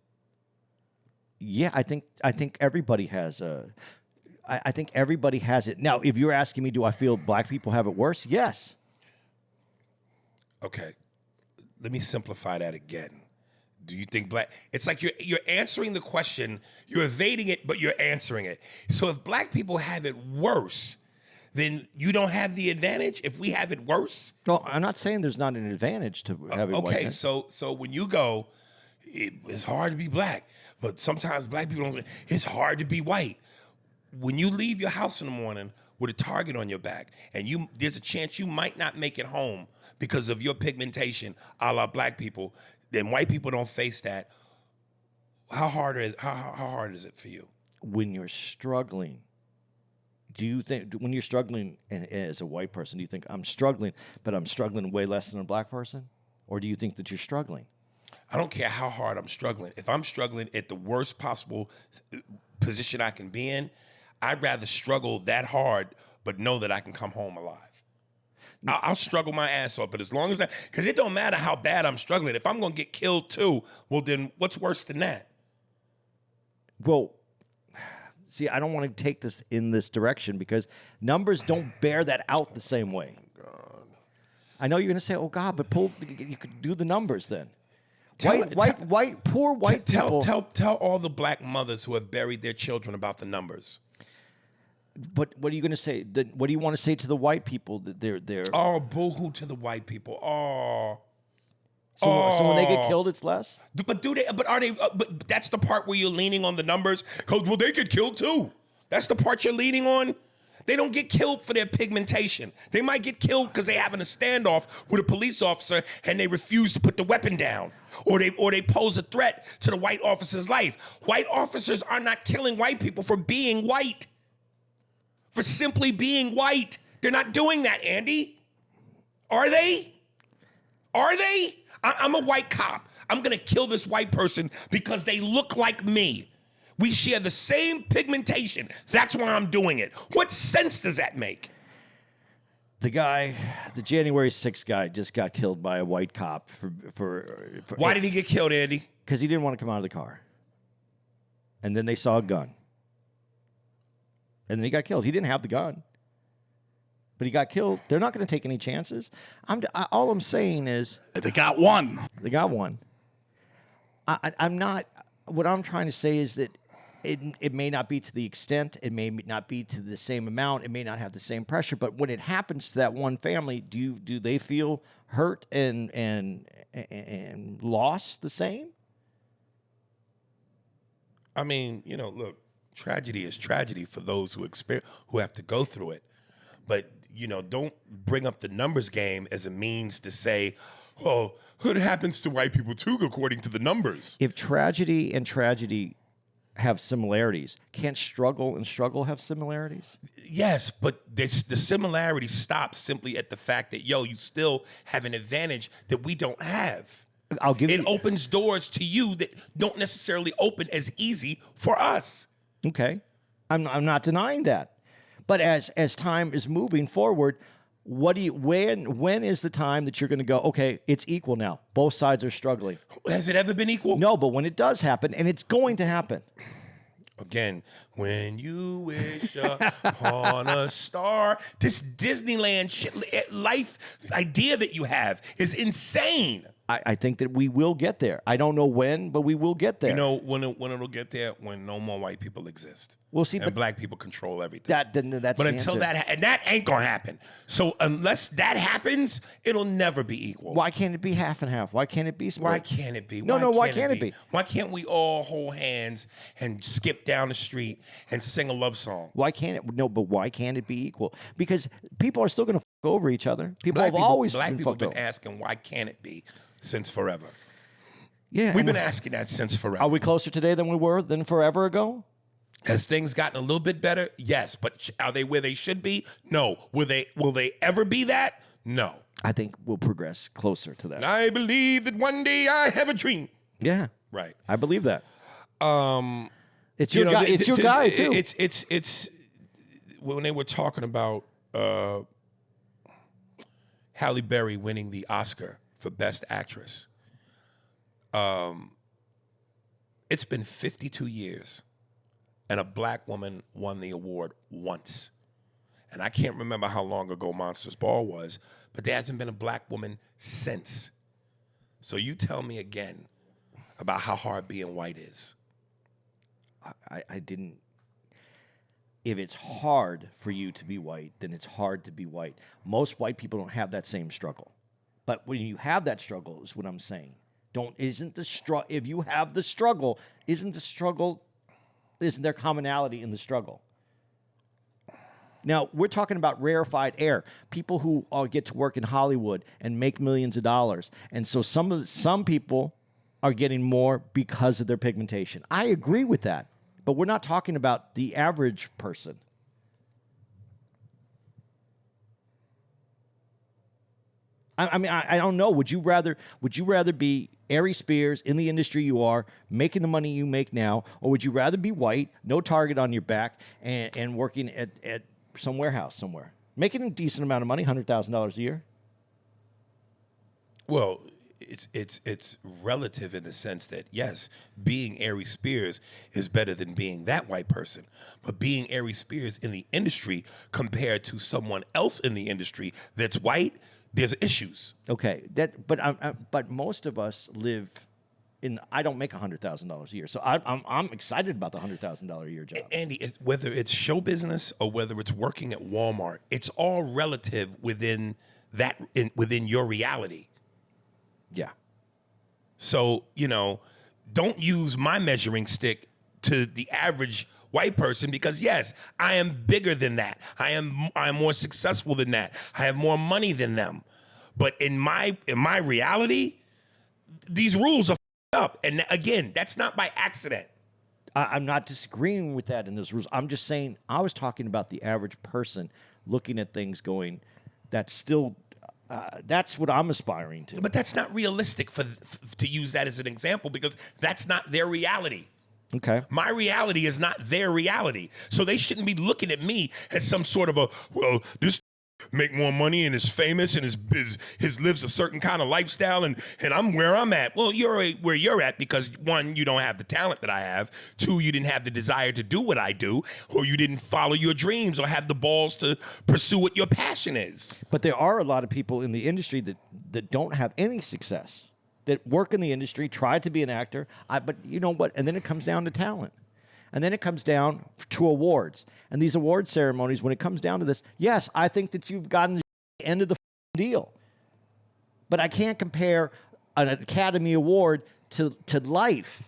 Yeah, I think everybody has I think everybody has it. Now, if you're asking me, do I feel black people have it worse? Yes. Okay. Let me simplify that again. Do you think it's like you're answering the question, you're evading it, but you're answering it. So if black people have it worse, then you don't have the advantage if we have it worse? No, I'm not saying there's not an advantage to having whiteness. So when you go, it's hard to be black, but sometimes black people don't say, it's hard to be white. When you leave your house in the morning with a target on your back, and there's a chance you might not make it home because of your pigmentation, a la black people, then white people don't face that. How hard is it for you? When you're struggling, do you think when you're struggling as a white person, do you think I'm struggling, but I'm struggling way less than a black person? Or do you think that you're struggling? I don't care how hard I'm struggling. If I'm struggling at the worst possible position I can be in, I'd rather struggle that hard, but know that I can come home alive. I'll struggle my ass off, but as long as because it don't matter how bad I'm struggling. If I'm going to get killed too, well, then what's worse than that? Well, see, I don't want to take this in this direction because numbers don't bear that out the same way. Oh, God. I know you're going to say, oh, God, but you could do the numbers then. Poor white people. Tell all the black mothers who have buried their children about the numbers. But what are you going to say? What do you want to say to the white people that they're? Oh, boo-hoo to the white people. Oh. So when they get killed, it's less. But do they? But are they? But that's the part where you're leaning on the numbers. Well, they get killed too. That's the part you're leaning on. They don't get killed for their pigmentation. They might get killed because they're having a standoff with a police officer and they refuse to put the weapon down. Or they pose a threat to the white officer's life. White officers are not killing white people for being white. For simply being white. They're not doing that, Andy. Are they? Are they? I'm a white cop. I'm going to kill this white person because they look like me. We share the same pigmentation. That's why I'm doing it. What sense does that make? The January 6th guy just got killed by a white cop for Why did he get killed, Andy? Because he didn't want to come out of the car. And then they saw a gun. And then he got killed. He didn't have the gun. But he got killed. They're not going to take any chances. All I'm saying is... They got one. They got one. I'm not... What I'm trying to say is that it may not be to the extent, it may not be to the same amount, it may not have the same pressure, but when it happens to that one family, do they feel hurt and lost the same? I mean, look, tragedy is tragedy for those who have to go through it. But, don't bring up the numbers game as a means to say, oh, it happens to white people too, according to the numbers. If tragedy and tragedy have similarities, can't struggle and struggle have similarities? Yes, but the similarity stops simply at the fact that, you still have an advantage that we don't have. It opens doors to you that don't necessarily open as easy for us. Okay. I'm not denying that. But as time is moving forward, when is the time that you're going to go, okay, it's equal now. Both sides are struggling. Has it ever been equal? No, but when it does happen, and it's going to happen. Again, when you wish upon a star, this Disneyland life idea that you have is insane. I think that we will get there. I don't know when, but we will get there. When it'll get there? When no more white people exist. Well, see, and but black people control everything. that's But the until answer. and that ain't gonna happen. So unless that happens, it'll never be equal. Why can't it be half and half? Why can't it be split? Why can't it be? No, why can't it be? Why can't we all hold hands and skip down the street and sing a love song? Why can't it? No, but why can't it be equal? Because people are still going to fuck over each other. People Black have always black been people fucked have been over. asking why can't it be since forever. Yeah, We've and been asking that since forever. Are we closer today than we were than forever ago? Has things gotten a little bit better? Yes, but are they where they should be? No. Will they ever be that? No. I think we'll progress closer to that. I believe that one day I have a dream. Yeah, Right. I believe that. It's You your know, guy. It's your guy too. It's when they were talking about Halle Berry winning the Oscar for Best Actress. It's been 52 years, and a black woman won the award once. And I can't remember how long ago Monsters Ball was, but there hasn't been a black woman since. So you tell me again about how hard being white is. I didn't. If it's hard for you to be white, then it's hard to be white. Most white people don't have that same struggle. But when you have that struggle, is what I'm saying. If you have the struggle, isn't there commonality in the struggle? Now, we're talking about rarefied air, people who get to work in Hollywood and make millions of dollars. And so some people are getting more because of their pigmentation. I agree with that, but we're not talking about the average person. I mean, I don't know. Would you rather be Ari Spears in the industry you are, making the money you make now, or would you rather be white, no target on your back, and working at some warehouse somewhere, making a decent amount of money, $100,000 a year? Well, it's relative in the sense that, yes, being Ari Spears is better than being that white person. But being Ari Spears in the industry compared to someone else in the industry that's white, there's issues. Okay, but most of us live in. I don't make $100,000 a year, so I'm excited about the $100,000 a year job. Andy, whether it's show business or whether it's working at Walmart, it's all relative within your reality. Yeah. So, don't use my measuring stick to the average white person because, yes, I am bigger than that. I am more successful than that. I have more money than them. But in my reality, these rules are up. And again, that's not by accident. I'm not disagreeing with that in those rules. I'm just saying I was talking about the average person looking at things going, that's still... that's what I'm aspiring to. But that's not realistic to use that as an example because that's not their reality. Okay. My reality is not their reality. So they shouldn't be looking at me as some sort of this make more money and is famous and his lives a certain kind of lifestyle and I'm where I'm at. Well, you're where you're at because, one, you don't have the talent that I have. Two, you didn't have the desire to do what I do, or you didn't follow your dreams or have the balls to pursue what your passion is. But there are a lot of people in the industry that don't have any success, that work in the industry, try to be an actor, but you know what? And then it comes down to talent. And then it comes down to awards. And these award ceremonies, when it comes down to this, yes, I think that you've gotten the end of the deal. But I can't compare an Academy Award to life.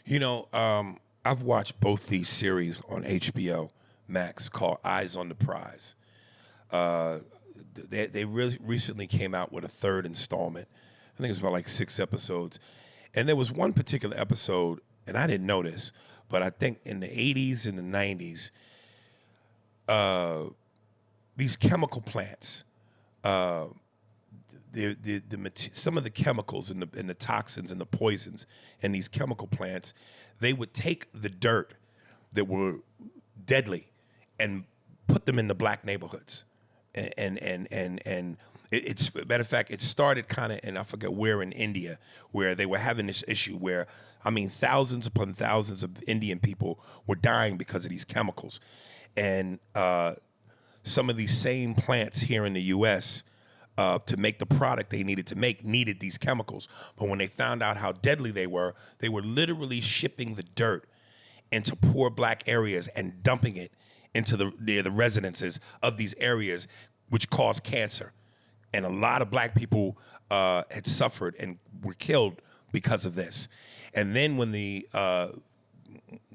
I've watched both these series on HBO Max called Eyes on the Prize. They really recently came out with a third installment. I think it's about like 6 episodes. And there was one particular episode, and I didn't know this, but I think in the 80s and the 90s, these chemical plants, some of the chemicals and the toxins and the poisons in these chemical plants, they would take the dirt that were deadly and put them in the black neighborhoods. And it's matter of fact, it started kind of, and I forget where in India, where they were having this issue where, thousands upon thousands of Indian people were dying because of these chemicals. And some of these same plants here in the U.S., to make the product they needed to make, needed these chemicals. But when they found out how deadly they were literally shipping the dirt into poor black areas and dumping it into the residences of these areas, which cause cancer. And a lot of black people had suffered and were killed because of this. And then when the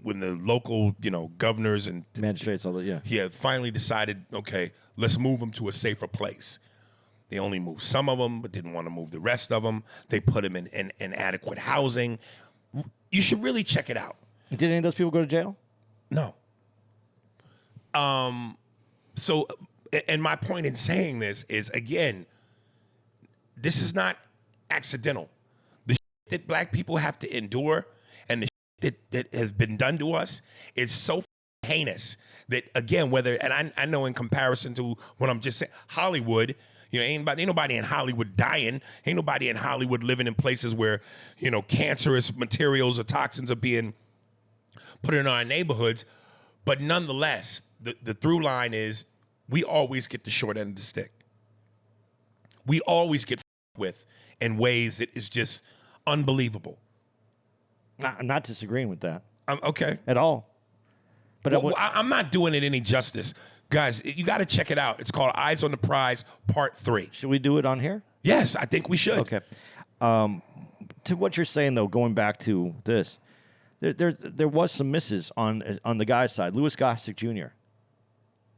local, governors and Magistrates, all that, yeah. finally decided, okay, let's move them to a safer place. They only moved some of them, but didn't want to move the rest of them. They put them in adequate housing. You should really check it out. Did any of those people go to jail? No. So, and my point in saying this is, again, this is not accidental. The shit that black people have to endure and the shit that has been done to us is so heinous that, again, and I know in comparison to what I'm just saying, Hollywood, ain't nobody in Hollywood dying. Ain't nobody in Hollywood living in places where, cancerous materials or toxins are being put in our neighborhoods. But nonetheless, the through line is we always get the short end of the stick. We always get with in ways that is just unbelievable. I'm not disagreeing with that. Okay. At all. But I'm not doing it any justice. Guys, you got to check it out. It's called Eyes on the Prize Part 3. Should we do it on here? Yes, I think we should. Okay. To what you're saying, though, going back to this, there was some misses on the guy's side. Louis Gossett Jr.,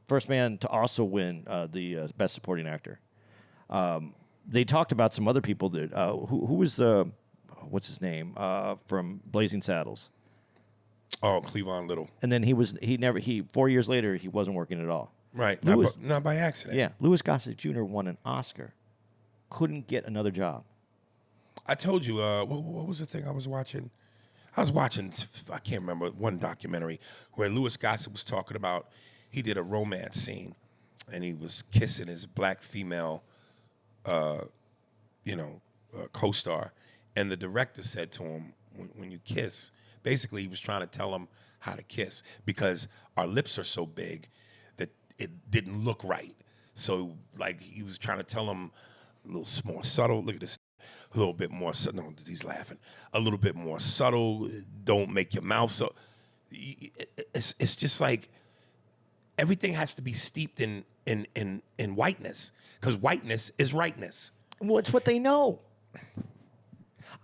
first man to also win the Best Supporting Actor. They talked about some other people that who was what's his name from Blazing Saddles. Oh, Cleavon Little. And then 4 years later he wasn't working at all. Right, not by accident. Yeah, Louis Gossett Jr. won an Oscar, couldn't get another job. I told you, what was the thing I was watching? I can't remember, one documentary where Louis Gossett was talking about, he did a romance scene, and he was kissing his black female, co-star, and the director said to him, when you kiss, basically he was trying to tell him how to kiss because our lips are so big that it didn't look right. So, like, he was trying to tell him a little more subtle. Look at this. A little bit more subtle. No, he's laughing. A little bit more subtle. Don't make your mouth so. It's just like everything has to be steeped in whiteness because whiteness is rightness. Well, it's what they know.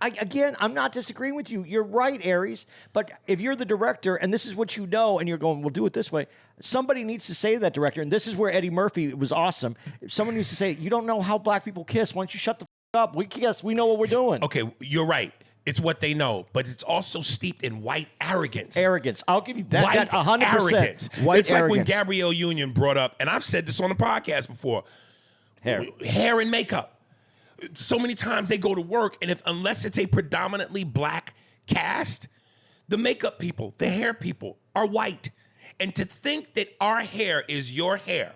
I'm not disagreeing with you. You're right, Aries. But if you're the director and this is what you know and you're going, we'll do it this way, somebody needs to say to that director, and this is where Eddie Murphy was awesome. Someone needs to say, you don't know how black people kiss. Why don't you shut the up? We kiss. We know what we're doing. Okay, you're right. It's what they know, but it's also steeped in white arrogance. Arrogance. I'll give you that. White 100%. arrogance. White it's arrogance. Like when Gabrielle Union brought up, and I've said this on the podcast before, hair and makeup. So many times they go to work, and unless it's a predominantly black cast, the makeup people, the hair people are white. And to think that our hair is your hair,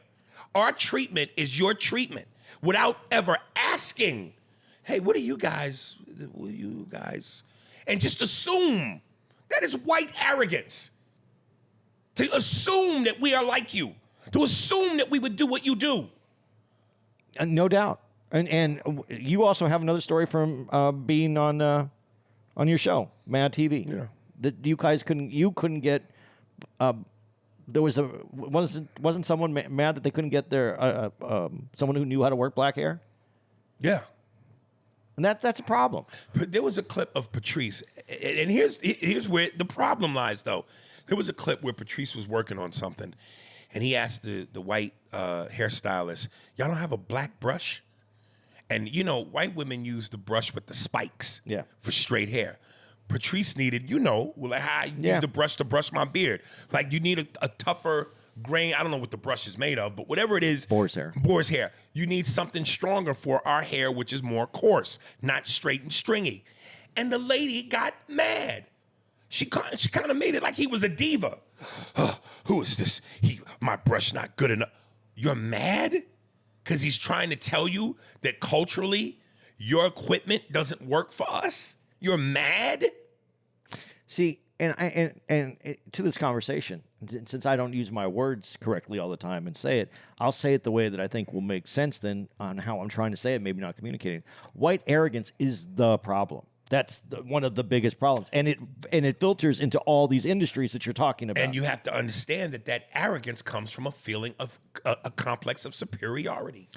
our treatment is your treatment, without ever asking, hey, what are you guys? And just assume that is white arrogance. To assume that we are like you, to assume that we would do what you do. No doubt. And you also have another story from being on your show, Mad TV. Yeah. That you guys couldn't get. There wasn't someone mad that they couldn't get their someone who knew how to work black hair. Yeah. And that's a problem. But there was a clip of Patrice, and here's where the problem lies, though. There was a clip where Patrice was working on something, and he asked the white hairstylist, "Y'all don't have a black brush?" And white women use the brush with the spikes, for straight hair. Patrice needed, how I use the brush to brush my beard. Like you need a tougher grain. I don't know what the brush is made of, but whatever it is. Boar's hair. Boar's hair. You need something stronger for our hair, which is more coarse, not straight and stringy. And the lady got mad. She kind of made it like he was a diva. Who is this? My brush not good enough. You're mad? Because he's trying to tell you that culturally your equipment doesn't work for us? You're mad? See, and to this conversation, since I don't use my words correctly all the time and say it, I'll say it the way that I think will make sense then on how I'm trying to say it, maybe not communicating. White arrogance is the problem. That's one of the biggest problems, and it filters into all these industries that you're talking about. And you have to understand that arrogance comes from a feeling of a complex of superiority.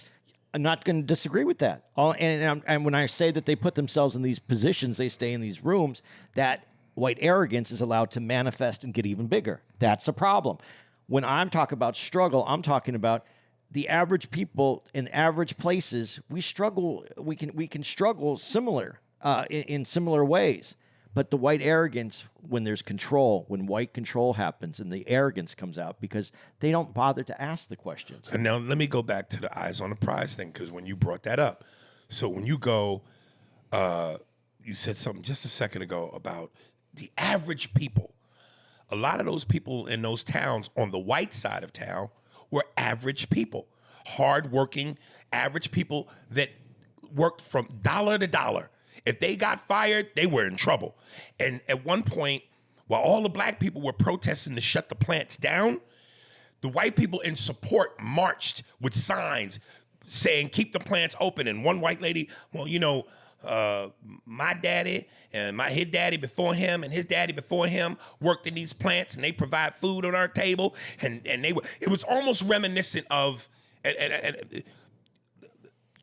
I'm not going to disagree with that. And when I say that they put themselves in these positions, they stay in these rooms, that white arrogance is allowed to manifest and get even bigger. That's a problem. When I'm talking about struggle, I'm talking about the average people in average places. We struggle. We can struggle similar in similar ways. But the white arrogance, when there's control, when white control happens, and the arrogance comes out because they don't bother to ask the questions. And now let me go back to the eyes on the prize thing, because when you brought that up, so when you go, you said something just a second ago about the average people. A lot of those people in those towns on the white side of town were average people, hardworking, average people that worked from dollar to dollar. If they got fired, they were in trouble. And at one point, while all the black people were protesting to shut the plants down, the white people in support marched with signs saying, keep the plants open. And one white lady, well, you know, my daddy and his daddy before him and his daddy before him worked in these plants, and they provide food on our table. And it was almost reminiscent of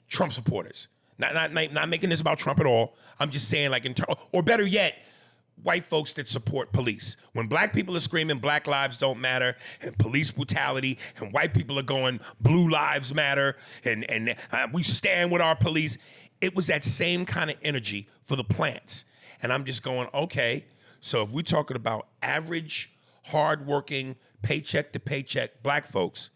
Trump supporters. Not making this about Trump at all. I'm just saying, like, or better yet, white folks that support police. When black people are screaming Black Lives Don't Matter and police brutality, and white people are going Blue Lives Matter and we stand with our police, it was that same kind of energy for the plants. And I'm just going, okay, so if we're talking about average, hardworking, paycheck to paycheck black folks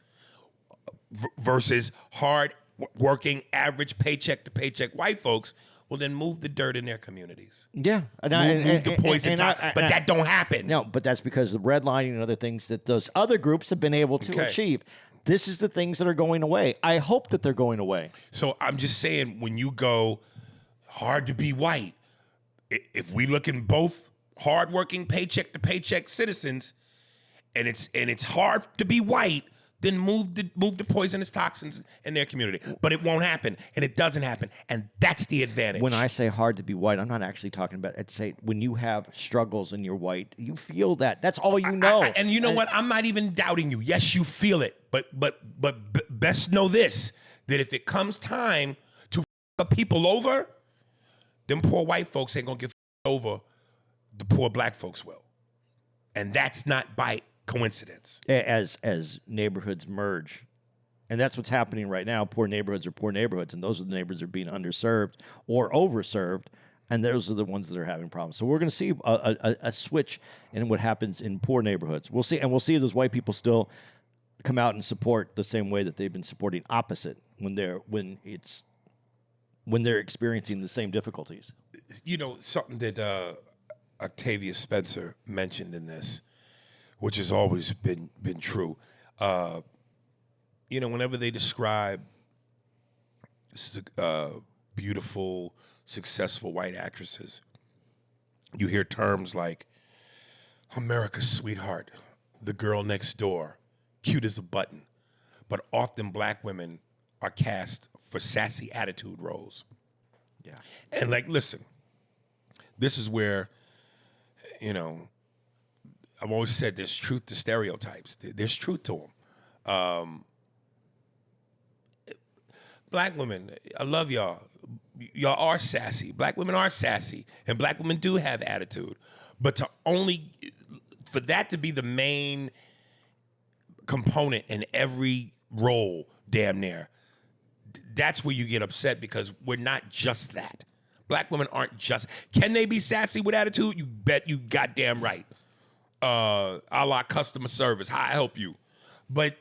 versus hard-working, average, paycheck to paycheck white folks, well, then move the dirt in their communities. Yeah. Move the poison top. But that don't happen. No, but that's because of redlining and other things that those other groups have been able to achieve. This is the things that are going away. I hope that they're going away. So I'm just saying, when you go hard to be white, if we look in both hardworking, paycheck to paycheck citizens, and it's hard to be white, then move the poisonous toxins in their community. But it won't happen, and it doesn't happen, and that's the advantage. When I say hard to be white, I'm not actually talking about. I'd say when you have struggles and you're white, you feel that. That's all you know. And you know what? I'm not even doubting you. Yes, you feel it, but best know this: that if it comes time to people over, them poor white folks ain't gonna get over. The poor black folks will, and that's not by coincidence. As neighborhoods merge, and that's what's happening right now. Poor neighborhoods are poor neighborhoods, and those are the neighborhoods that are being underserved or overserved, and those are the ones that are having problems. So we're going to see a switch in what happens in poor neighborhoods. We'll see, and we'll see those white people still come out and support the same way that they've been supporting opposite when they're experiencing the same difficulties. You know, something that Octavia Spencer mentioned in this, which has always been true. You know, whenever they describe beautiful, successful white actresses, you hear terms like America's sweetheart, the girl next door, cute as a button. But often black women are cast for sassy attitude roles. Yeah. And like, listen, this is where, you know, I've always said there's truth to stereotypes. There's truth to them. Black women, I love y'all. Y'all are sassy. Black women are sassy, and black women do have attitude. But for that to be the main component in every role, damn near, that's where you get upset, because we're not just that. Black women aren't just. Can they be sassy with attitude? You bet you goddamn right. A la customer service, how I help you. But,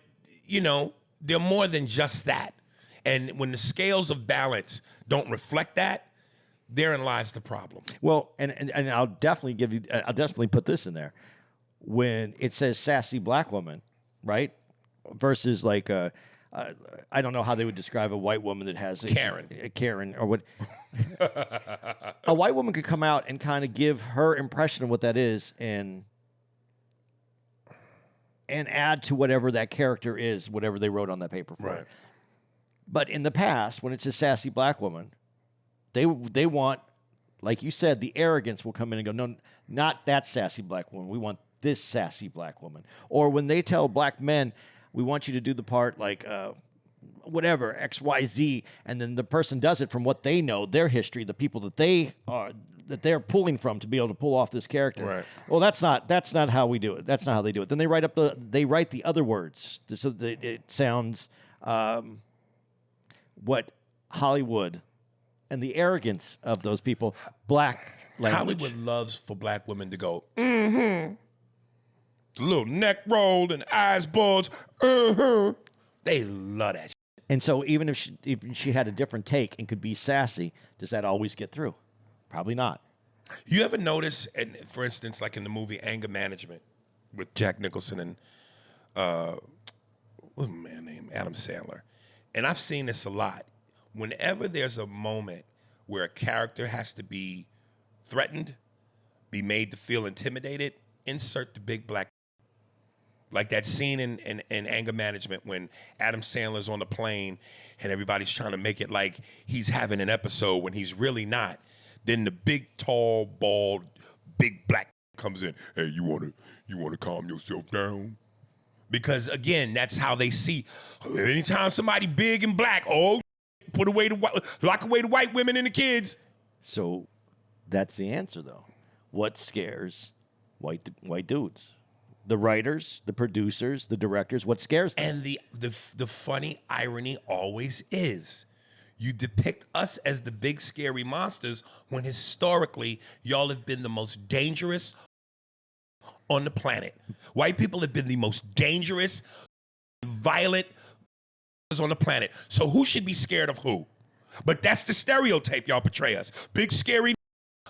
you know, they're more than just that. And when the scales of balance don't reflect that, therein lies the problem. Well, and I'll definitely put this in there. When it says sassy black woman, right? Versus like I don't know how they would describe a white woman that has a Karen or what. A white woman could come out and kind of give her impression of what that is and add to whatever that character is, whatever they wrote on that paper for it. But in the past, when it's a sassy black woman, they want like you said, the arrogance will come in and go, no, not that sassy black woman. We want this sassy black woman. Or when they tell black men, we want you to do the part like whatever, XYZ, and then the person does it from what they know, their history, the people that they're pulling from to be able to pull off this character. Right. Well, that's not how we do it. That's not how they do it. Then they write the other words so that it sounds what Hollywood and the arrogance of those people, black language. Hollywood loves for black women to go, mm-hmm. The little neck rolled and eyes bulged, mm-hmm. They love that shit. And so even if she had a different take and could be sassy, does that always get through? Probably not. You ever notice, and for instance, like in the movie Anger Management with Jack Nicholson and what's my man named Adam Sandler, and I've seen this a lot. Whenever there's a moment where a character has to be threatened, be made to feel intimidated, insert the big black. Like that scene in Anger Management when Adam Sandler's on the plane and everybody's trying to make it like he's having an episode when he's really not. Then the big, tall, bald, big black comes in. Hey, you wanna calm yourself down? Because again, that's how they see. Anytime somebody big and black, lock away the white women and the kids. So that's the answer, though. What scares white dudes? The writers, the producers, the directors. What scares them? And the funny irony always is, you depict us as the big scary monsters when historically y'all have been the most dangerous on the planet. White people have been the most dangerous, violent on the planet. So who should be scared of who? But that's the stereotype y'all portray us. Big scary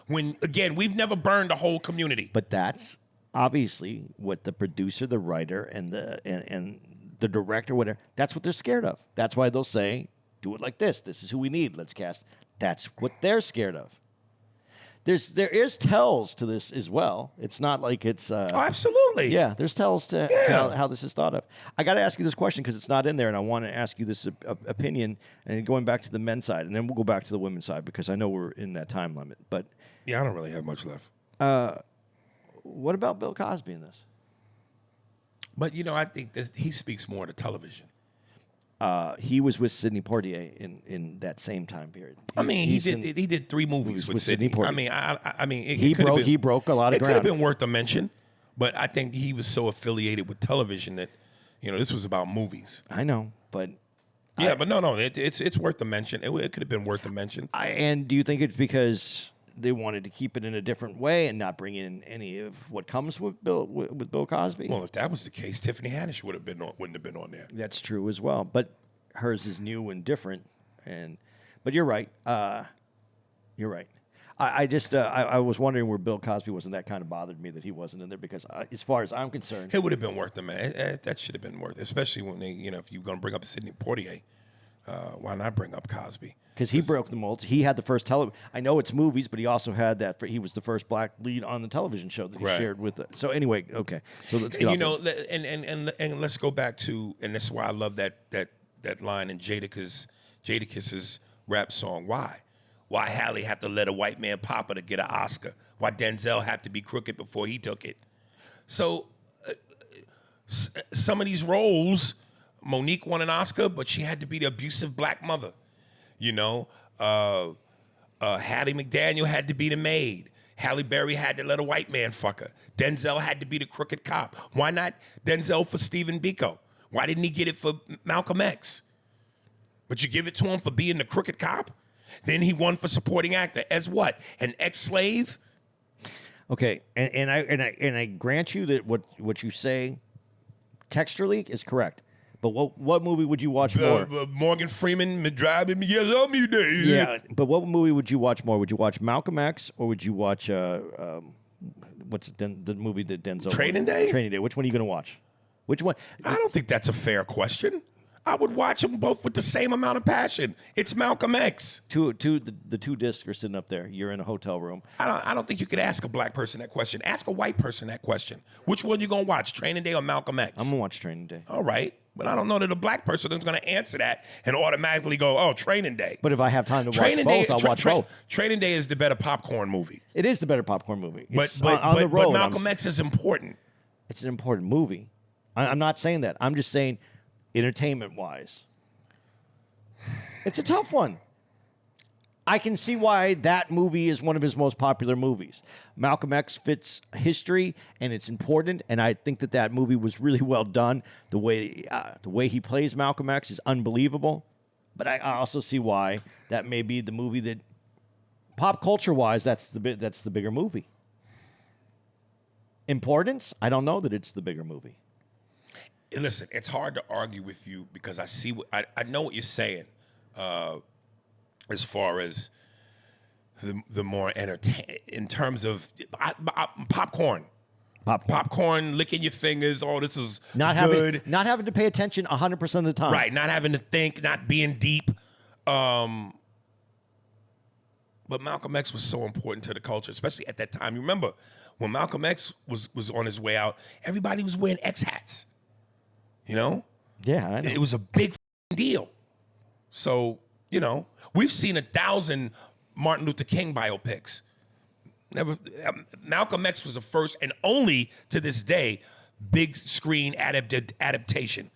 when, again, we've never burned a whole community. But that's obviously what the producer, the writer, and the director, whatever, that's what they're scared of. That's why they'll say, do it like this. This is who we need. Let's cast. That's what they're scared of. There is tells to this as well. It's not like it's... oh, absolutely. Yeah, there's tells to how this is thought of. I got to ask you this question because it's not in there, and I want to ask you this opinion, and going back to the men's side, and then we'll go back to the women's side because I know we're in that time limit. But yeah, I don't really have much left. What about Bill Cosby in this? But, I think he speaks more to television. He was with Sidney Poitier in that same time period. He did 3 movies with Sidney Poitier. He broke a lot of ground. It could have been worth a mention, but I think he was so affiliated with television that, this was about movies. I know, but... Yeah, but no, it's worth a mention. It could have been worth a mention. And do you think it's because they wanted to keep it in a different way and not bring in any of what comes with Bill Cosby? Well, if that was the case, Tiffany Haddish wouldn't have been on there. That's true as well, but hers is new and different. But you're right. You're right. I was wondering where Bill Cosby was, and that kind of bothered me that he wasn't in there because, as far as I'm concerned, it would have been worth it, man. That should have been worth it, especially when they, if you're going to bring up Sidney Poitier, why not bring up Cosby? Because he broke the molds. He had the first television. I know it's movies, but he also had that. He was the first black lead on the television show that he shared with. So anyway, okay. So let's get off. And let's go back to, and this is why I love that line in Jadakiss' rap song. Why Halle had to let a white man pop her to get an Oscar? Why Denzel had to be crooked before he took it? So some of these roles, Monique won an Oscar, but she had to be the abusive black mother. Hattie McDaniel had to be the maid. Halle Berry had to let a white man fuck her. Denzel had to be the crooked cop. Why not Denzel for Stephen Biko? Why didn't he get it for Malcolm X? But you give it to him for being the crooked cop? Then he won for supporting actor as what? An ex-slave? Okay, and I grant you that what you say textually is correct. But what movie would you watch more? Morgan Freeman driving me, yes, I'm you there. Yeah, but what movie would you watch more? Would you watch Malcolm X or would you watch what's the movie that Denzel? Training Day. Training Day. Which one are you going to watch? Which one? I don't think that's a fair question. I would watch them both with the same amount of passion. It's Malcolm X. The two discs are sitting up there. You're in a hotel room. I don't think you could ask a black person that question. Ask a white person that question. Which one you gonna watch, Training Day or Malcolm X? I'm gonna watch Training Day. All right. But I don't know that a black person is going to answer that and automatically go, "Oh, Training Day." But if I have time to watch both, I'll watch both. Training Day is the better popcorn movie. It is the better popcorn movie. But on the road, Malcolm X is important. It's an important movie. I'm not saying that. I'm just saying, entertainment-wise, it's a tough one. I can see why that movie is one of his most popular movies. Malcolm X fits history, and it's important, and I think that movie was really well done. The way he plays Malcolm X is unbelievable, but I also see why that may be the movie that, pop culture-wise, that's the bigger movie. Importance? I don't know that it's the bigger movie. Listen, it's hard to argue with you because I know what you're saying. As far as the more in terms of popcorn, licking your fingers. Oh, this is not good. Not having to pay attention 100% of the time. Right, not having to think, not being deep. But Malcolm X was so important to the culture, especially at that time. You remember when Malcolm X was on his way out, everybody was wearing X hats. You know? Yeah, I know. It was a big deal. So, we've seen 1,000 Martin Luther King biopics. Malcolm X was the first and only to this day big screen adaptation.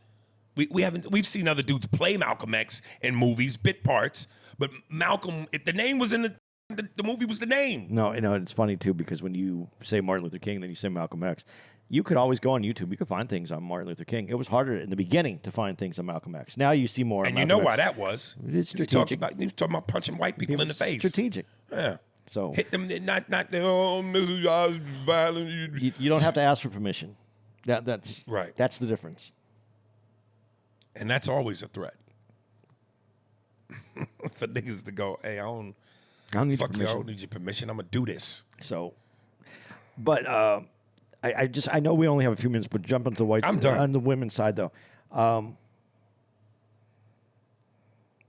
We've seen other dudes play Malcolm X in movies, bit parts, but Malcolm, if the name was in the movie was the name. No, it's funny too because when you say Martin Luther King, then you say Malcolm X. You could always go on YouTube. You could find things on Martin Luther King. It was harder in the beginning to find things on Malcolm X. Now you see more. And Malcolm you know X. why that was? It's strategic. He was talking about punching white people in the face. Strategic. Yeah. So hit them, not violent. You don't have to ask for permission. That's right. That's the difference. And that's always a threat for niggas to go, "Hey, I don't need fuck your you. I permission. don't need your permission. I'm gonna do this." So, but I know we only have a few minutes, but jump into the white. I'm done. On the women's side, though.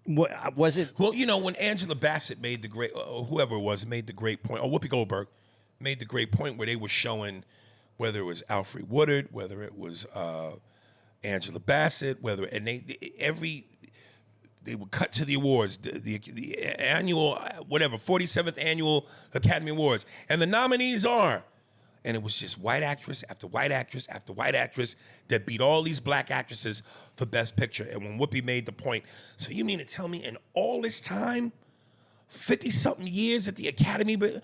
What was it? Well, when Angela Bassett made the great, whoever it was, made the great point, or Whoopi Goldberg made the great point where they were showing whether it was Alfre Woodard, whether it was Angela Bassett, they would cut to the awards, the annual, 47th annual Academy Awards, and the nominees are. And it was just white actress after white actress after white actress that beat all these black actresses for Best Picture. And when Whoopi made the point, so you mean to tell me in all this time, 50-something years at the Academy, but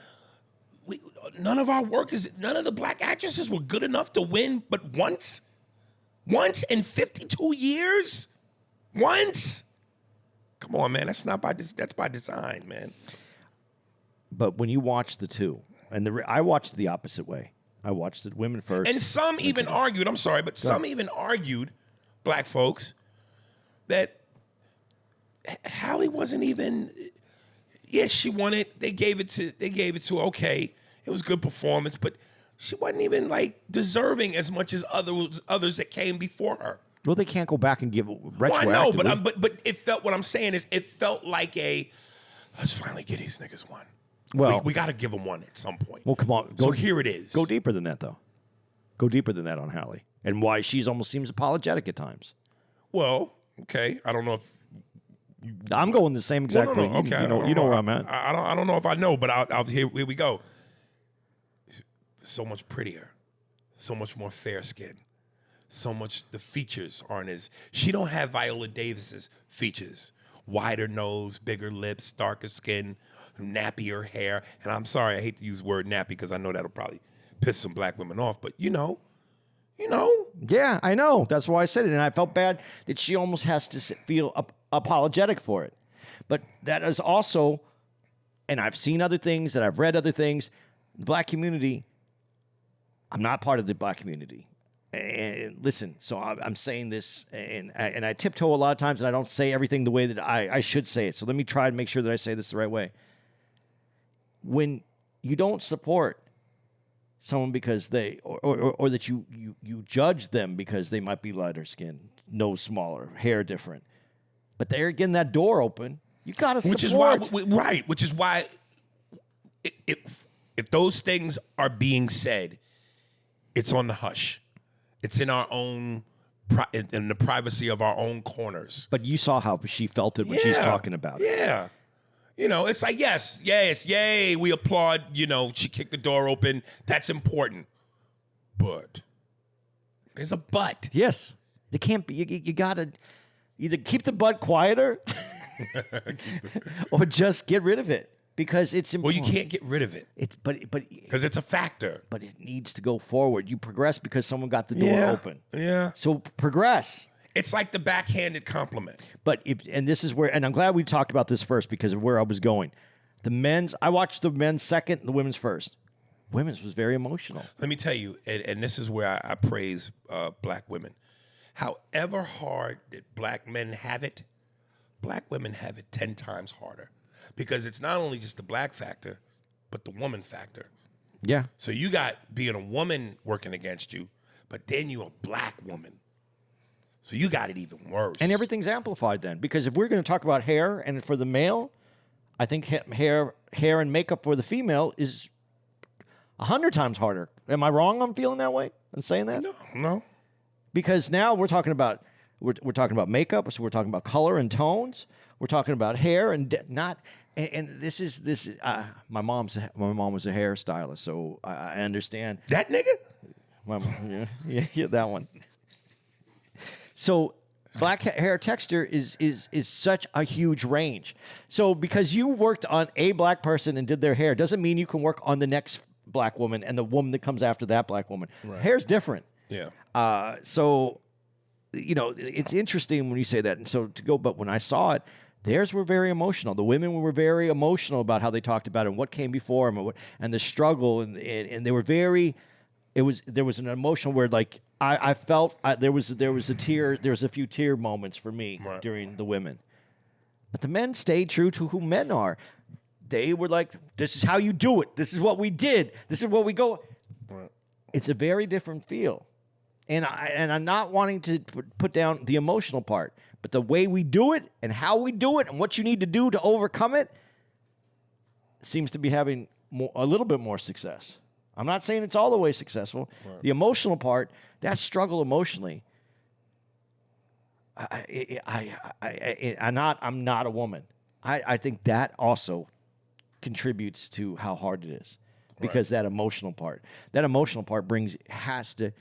none of the black actresses were good enough to win but once? Once in 52 years? Once? Come on, man. That's by design, man. But when you watch the two, and I watched the opposite way. I watched the women first. And some even argued, I'm sorry, but some even argued, black folks, that Halle wasn't even, she won it. They gave it to okay. It was a good performance, but she wasn't even deserving as much as others that came before her. Well, they can't go back and give retroactively. Well, I know, but it felt, what I'm saying is it felt like let's finally get these niggas one. Well, we got to give them one at some point. Well, come on. So here it is. Go deeper than that, though. Go deeper than that on Halle, and why she's almost seems apologetic at times. Well, okay. I don't know if I'm going the same exact way. Okay, you know where I'm at. I don't know if I know, but I'll here we go. So much prettier, so much more fair skin, so much the features aren't as. She don't have Viola Davis's features: wider nose, bigger lips, darker skin, nappier hair. And I'm sorry, I hate to use the word nappy because I know that'll probably piss some black women off. But you know. Yeah, I know. That's why I said it, and I felt bad that she almost has to feel apologetic for it. But that is also, and I've seen other things, and I've read other things. The black community. I'm not part of the black community. And listen, so I'm saying this, and I tiptoe a lot of times, and I don't say everything the way that I should say it. So let me try to make sure that I say this the right way. When you don't support someone because they, or that you judge them because they might be lighter skinned, nose smaller, hair different, but they're getting that door open, you got to support. Which is why, if those things are being said, it's on the hush. It's in our own in the privacy of our own corners. But you saw how she felt it when she's talking about it. Yeah. You know, it's like, yes, yay, we applaud, you know, she kicked the door open. That's important. But there's a but. Yes. They can't be, you got to either keep the butt quieter or just get rid of it because it's Well, important. you can't get rid of it. Because it's a factor. But it needs to go forward. You progress because someone got the door open. Yeah. So progress. It's like the backhanded compliment. But and this is where, and I'm glad we talked about this first because of where I was going. I watched the men's second and the women's first. Women's was very emotional. Let me tell you, and this is where I praise black women. However hard that black men have it, black women have it 10 times harder. Because it's not only just the black factor, but the woman factor. Yeah. So you got being a woman working against you, but then you're a black woman. So you got it even worse. And everything's amplified then. Because if we're going to talk about hair, and for the male, I think hair and makeup for the female is 100 times harder. Am I wrong on feeling that way and saying that? No. Because now we're talking about makeup, so we're talking about color and tones. We're talking about hair and this is my mom was a hairstylist, so I understand that nigga. Yeah, that one. So black hair texture is such a huge range. So because you worked on a black person and did their hair doesn't mean you can work on the next black woman and the woman that comes after that black woman. Right. Hair's different. Yeah. So, you know, it's interesting when you say that. And so but when I saw it, theirs were very emotional. The women were very emotional about how they talked about it and what came before them and the struggle. And they were very, there was an emotional where like, I felt there was a tear. There was a few tear moments for me during the women, but the men stayed true to who men are. They were like, "This is how you do it. This is what we did. This is what we go." Right. It's a very different feel, and I'm not wanting to put down the emotional part, but the way we do it and how we do it and what you need to do to overcome it seems to be having a little bit more success. I'm not saying it's all the way successful. Right. The emotional part, that struggle emotionally. I'm not a woman. I think that also contributes to how hard it is because that emotional part has to.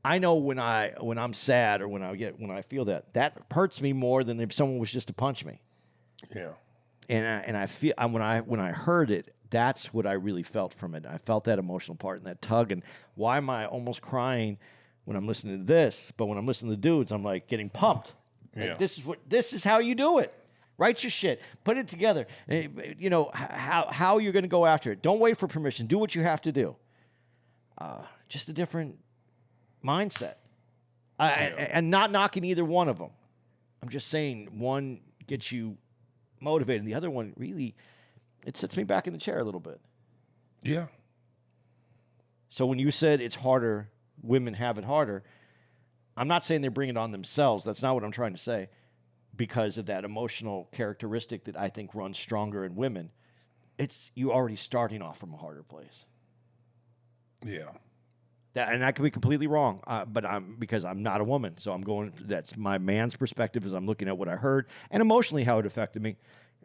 I know when I'm sad or when I feel that hurts me more than if someone was just to punch me. Yeah. And I feel when I heard it. That's what I really felt from it. I felt that emotional part and that tug. And why am I almost crying when I'm listening to this? But when I'm listening to the dudes, I'm like getting pumped. Yeah. Like, this is how you do it. Write your shit. Put it together. You know how you're going to go after it. Don't wait for permission. Do what you have to do. Just a different mindset. And not knocking either one of them. I'm just saying one gets you motivated. And the other one really. It sets me back in the chair a little bit. Yeah. So when you said it's harder, women have it harder, I'm not saying they're bringing it on themselves. That's not what I'm trying to say. Because of that emotional characteristic that I think runs stronger in women, you already starting off from a harder place. Yeah. And I could be completely wrong, but because I'm not a woman, so I'm going. That's my man's perspective as I'm looking at what I heard and emotionally how it affected me.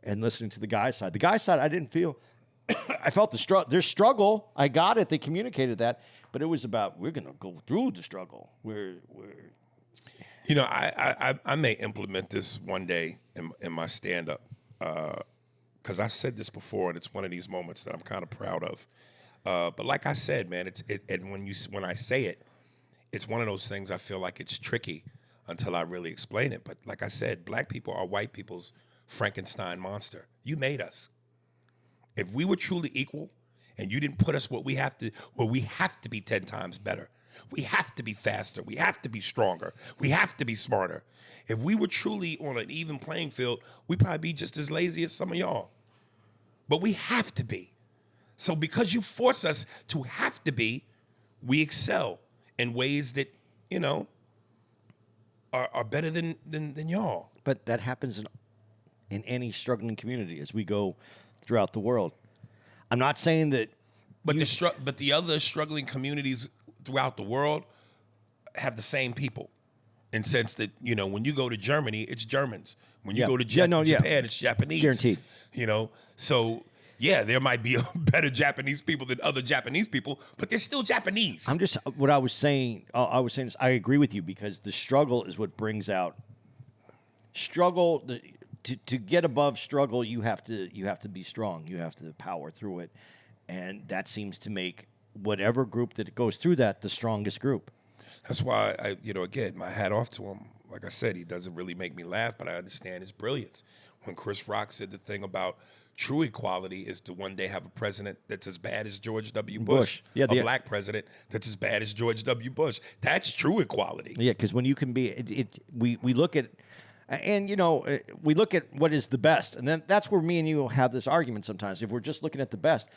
And listening to the guy's side. The guy's side, I didn't feel. I felt their struggle. I got it. They communicated that. But it was about, we're going to go through the struggle. You know, I may implement this one day in my stand-up. Because I've said this before, and it's one of these moments that I'm kind of proud of. But like I said, man, and when I say it, it's one of those things I feel like it's tricky until I really explain it. But like I said, black people are white people's Frankenstein monster. You made us. If we were truly equal and you didn't put us where we have to be 10 times better. We have to be faster. We have to be stronger. We have to be smarter. If we were truly on an even playing field, we'd probably be just as lazy as some of y'all. But we have to be. So because you force us to have to be, we excel in ways that, you know, are better than y'all. But that happens in any struggling community as we go throughout the world. I'm not saying that. But the other struggling communities throughout the world have the same people. in sense that, you know, when you go to Germany, it's Germans. When you Yeah. go to Yeah, no, yeah. Japan, it's Japanese. Guaranteed. You know, so yeah, there might be better Japanese people than other Japanese people, but they're still Japanese. I'm just what I was saying. I was saying is I agree with you because the struggle is what brings out struggle. To get above struggle, you have to be strong. You have to power through it, and that seems to make whatever group that goes through that the strongest group. That's why I, you know, again, my hat off to him. Like I said, he doesn't really make me laugh, but I understand his brilliance. When Chris Rock said the thing about true equality is to one day have a president that's as bad as George W. Bush. Yeah, a black president that's as bad as George W. Bush. That's true equality. Yeah, because when you can be, we look at, and you know, we look at what is the best, and then that's where me and you have this argument sometimes. If we're just looking at the best,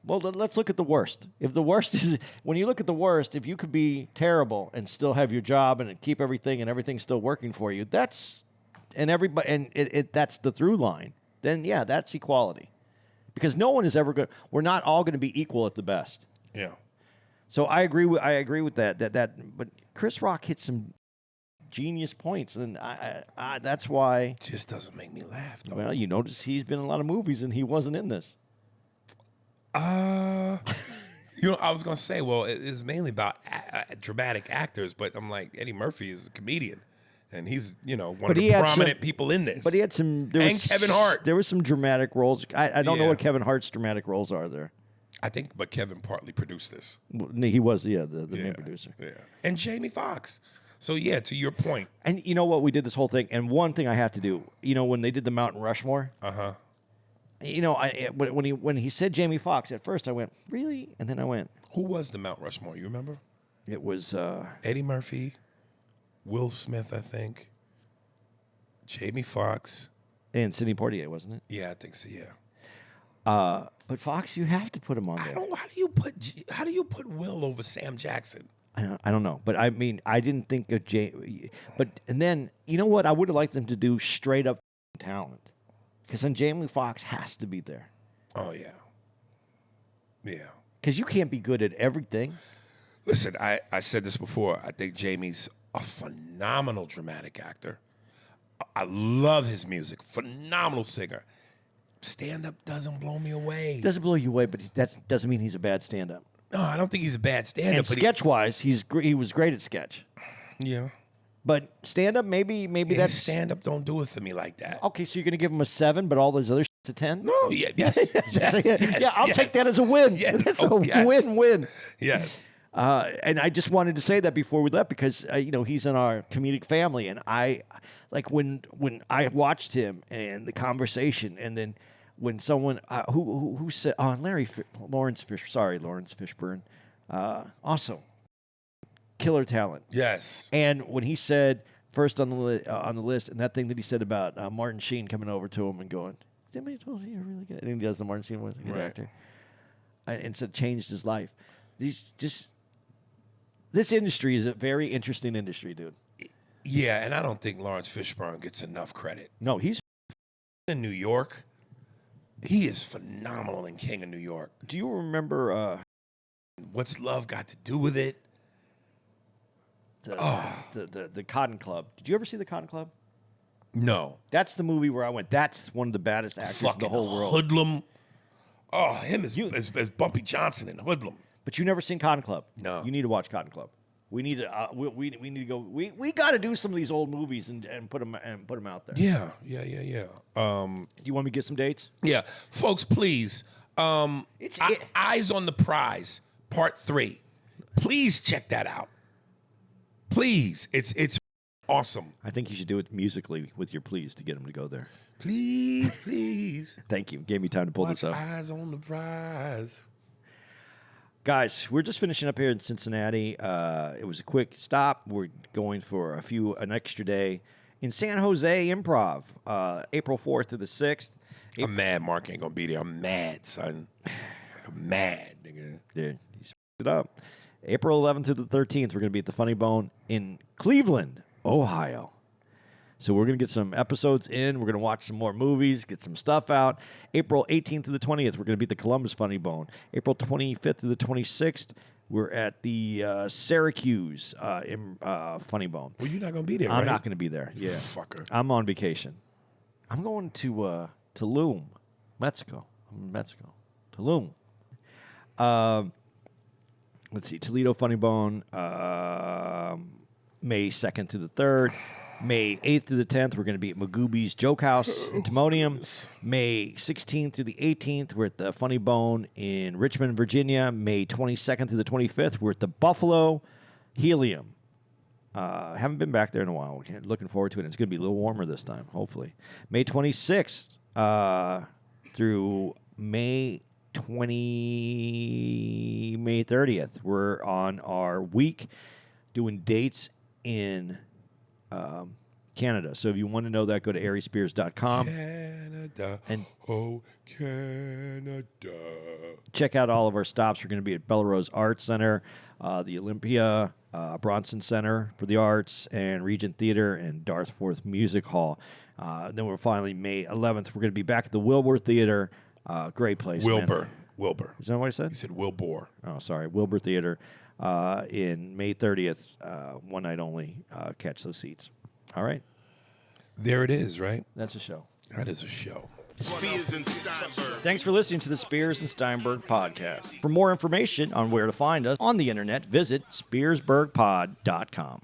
well, let's look at the worst. If the worst is, when you look at the worst, if you could be terrible and still have your job and keep everything and everything's still working for you, that's, and everybody, and that's the through line. Then yeah, that's equality, because no one is ever going. We're not all going to be equal at the best. Yeah. So I agree with that. But Chris Rock hit some genius points, and I that's why. Just doesn't make me laugh. Though. Well, you notice he's been in a lot of movies, and he wasn't in this. You know, I was gonna say, well, it's mainly about dramatic actors, but I'm like, Eddie Murphy is a comedian, and he's, you know, one of the prominent people in this. But he had some, Kevin Hart. There was some dramatic roles. I don't know Yeah. what Kevin Hart's dramatic roles are there. I think, but Kevin partly produced this. He was, the main producer. Yeah, and Jamie Foxx. So yeah, to your point. And you know what? We did this whole thing, and one thing I have to do, you know, when they did the Mount Rushmore. You know, when he said Jamie Foxx, at first I went, really? And then I went, who was the Mount Rushmore? You remember? It was Eddie Murphy, Will Smith, I think, Jamie Foxx, and Sidney Poitier, wasn't it? Yeah, I think so. Yeah. But Fox, you have to put him on there. How do you put Will over Sam Jackson? I don't know, but I mean, I didn't think of and then you know what? I would have liked them to do straight up talent. Because then Jamie Foxx has to be there. Oh, yeah. Yeah. Because you can't be good at everything. Listen, I said this before. I think Jamie's a phenomenal dramatic actor. I love his music. Phenomenal singer. Stand-up doesn't blow me away. Doesn't blow you away, but that doesn't mean he's a bad stand-up. No, I don't think he's a bad stand-up. And sketch-wise, he was great at sketch. Yeah. But stand-up, maybe that's... Stand-up don't do it for me like that. Okay, so you're going to give him a 7, but all those other shit's a 10? No, yes. I'll take that as a win. Yes. That's a win-win. Yes. And I just wanted to say that before we left because, you know, he's in our comedic family. And I, like, when I watched him and the conversation, and then when someone, who said, Lawrence Fishburne, also killer talent. Yes. And when he said first on the list, and that thing that he said about Martin Sheen coming over to him and going, "Has anybody told you you're really good?" And he does the Martin Sheen was a good actor, and so changed his life. This industry is a very interesting industry, dude. Yeah, and I don't think Lawrence Fishburne gets enough credit. No, he's in New York. He is phenomenal in King of New York. Do you remember What's Love Got to Do with It? The Cotton Club. Did you ever see the Cotton Club? No. That's the movie where I went, that's one of the baddest actors in the whole world. Hoodlum. Oh, him as Bumpy Johnson in Hoodlum. But you never seen Cotton Club? No. You need to watch Cotton Club. We need to we need to go. We got to do some of these old movies and put them out there. Yeah. You want me to get some dates? Yeah, folks, please. Eyes on the Prize, Part 3. Please check that out. Please, it's awesome. I think you should do it musically with your please to get them to go there. Please. Thank you. Gave me time to pull this up. Eyes on the Prize. Guys, we're just finishing up here in Cincinnati. It was a quick stop. We're going for an extra day in San Jose Improv, April 4th through the 6th. I'm mad Mark ain't going to be there. I'm mad, son. I'm mad, nigga. Dude, he's f***ed it up. April 11th to the 13th, we're going to be at the Funny Bone in Cleveland, Ohio. So we're going to get some episodes in. We're going to watch some more movies, get some stuff out. April 18th to the 20th, we're going to be at the Columbus Funny Bone. April 25th to the 26th, We're at the Syracuse Funny Bone. Well, you're not going to be there, I'm right? not going to be there. Yeah. Fucker. I'm on vacation. I'm going to Tulum, Mexico. I'm in Mexico. Tulum. Let's see. Toledo Funny Bone, May 2nd through the 3rd. May 8th through the 10th, we're going to be at Magooby's Joke House in Timonium. May 16th through the 18th, we're at the Funny Bone in Richmond, Virginia. May 22nd through the 25th, we're at the Buffalo Helium. Haven't been back there in a while. We're looking forward to it. It's going to be a little warmer this time, hopefully. May 26th through May 30th, we're on our week doing dates in Canada. So if you want to know that, go to ariespears.com. Canada. And oh, Canada. check out all of our stops. We're going to be at Belrose Arts Center, the Olympia, Bronson Center for the Arts, and Regent Theater, and Dartforth Music Hall. Then we're finally, May 11th, we're going to be back at the Wilbur Theater. Great place, Wilbur. man. Wilbur. Is that what I said? You said Wilbur. Oh, sorry. Wilbur Theater in May 30th. One night only. Catch those seats. All right. There it is, right? That's a show. That is a show. Spears and Steinberg. Thanks for listening to the Spears and Steinberg podcast. For more information on where to find us on the internet, visit spearsburgpod.com.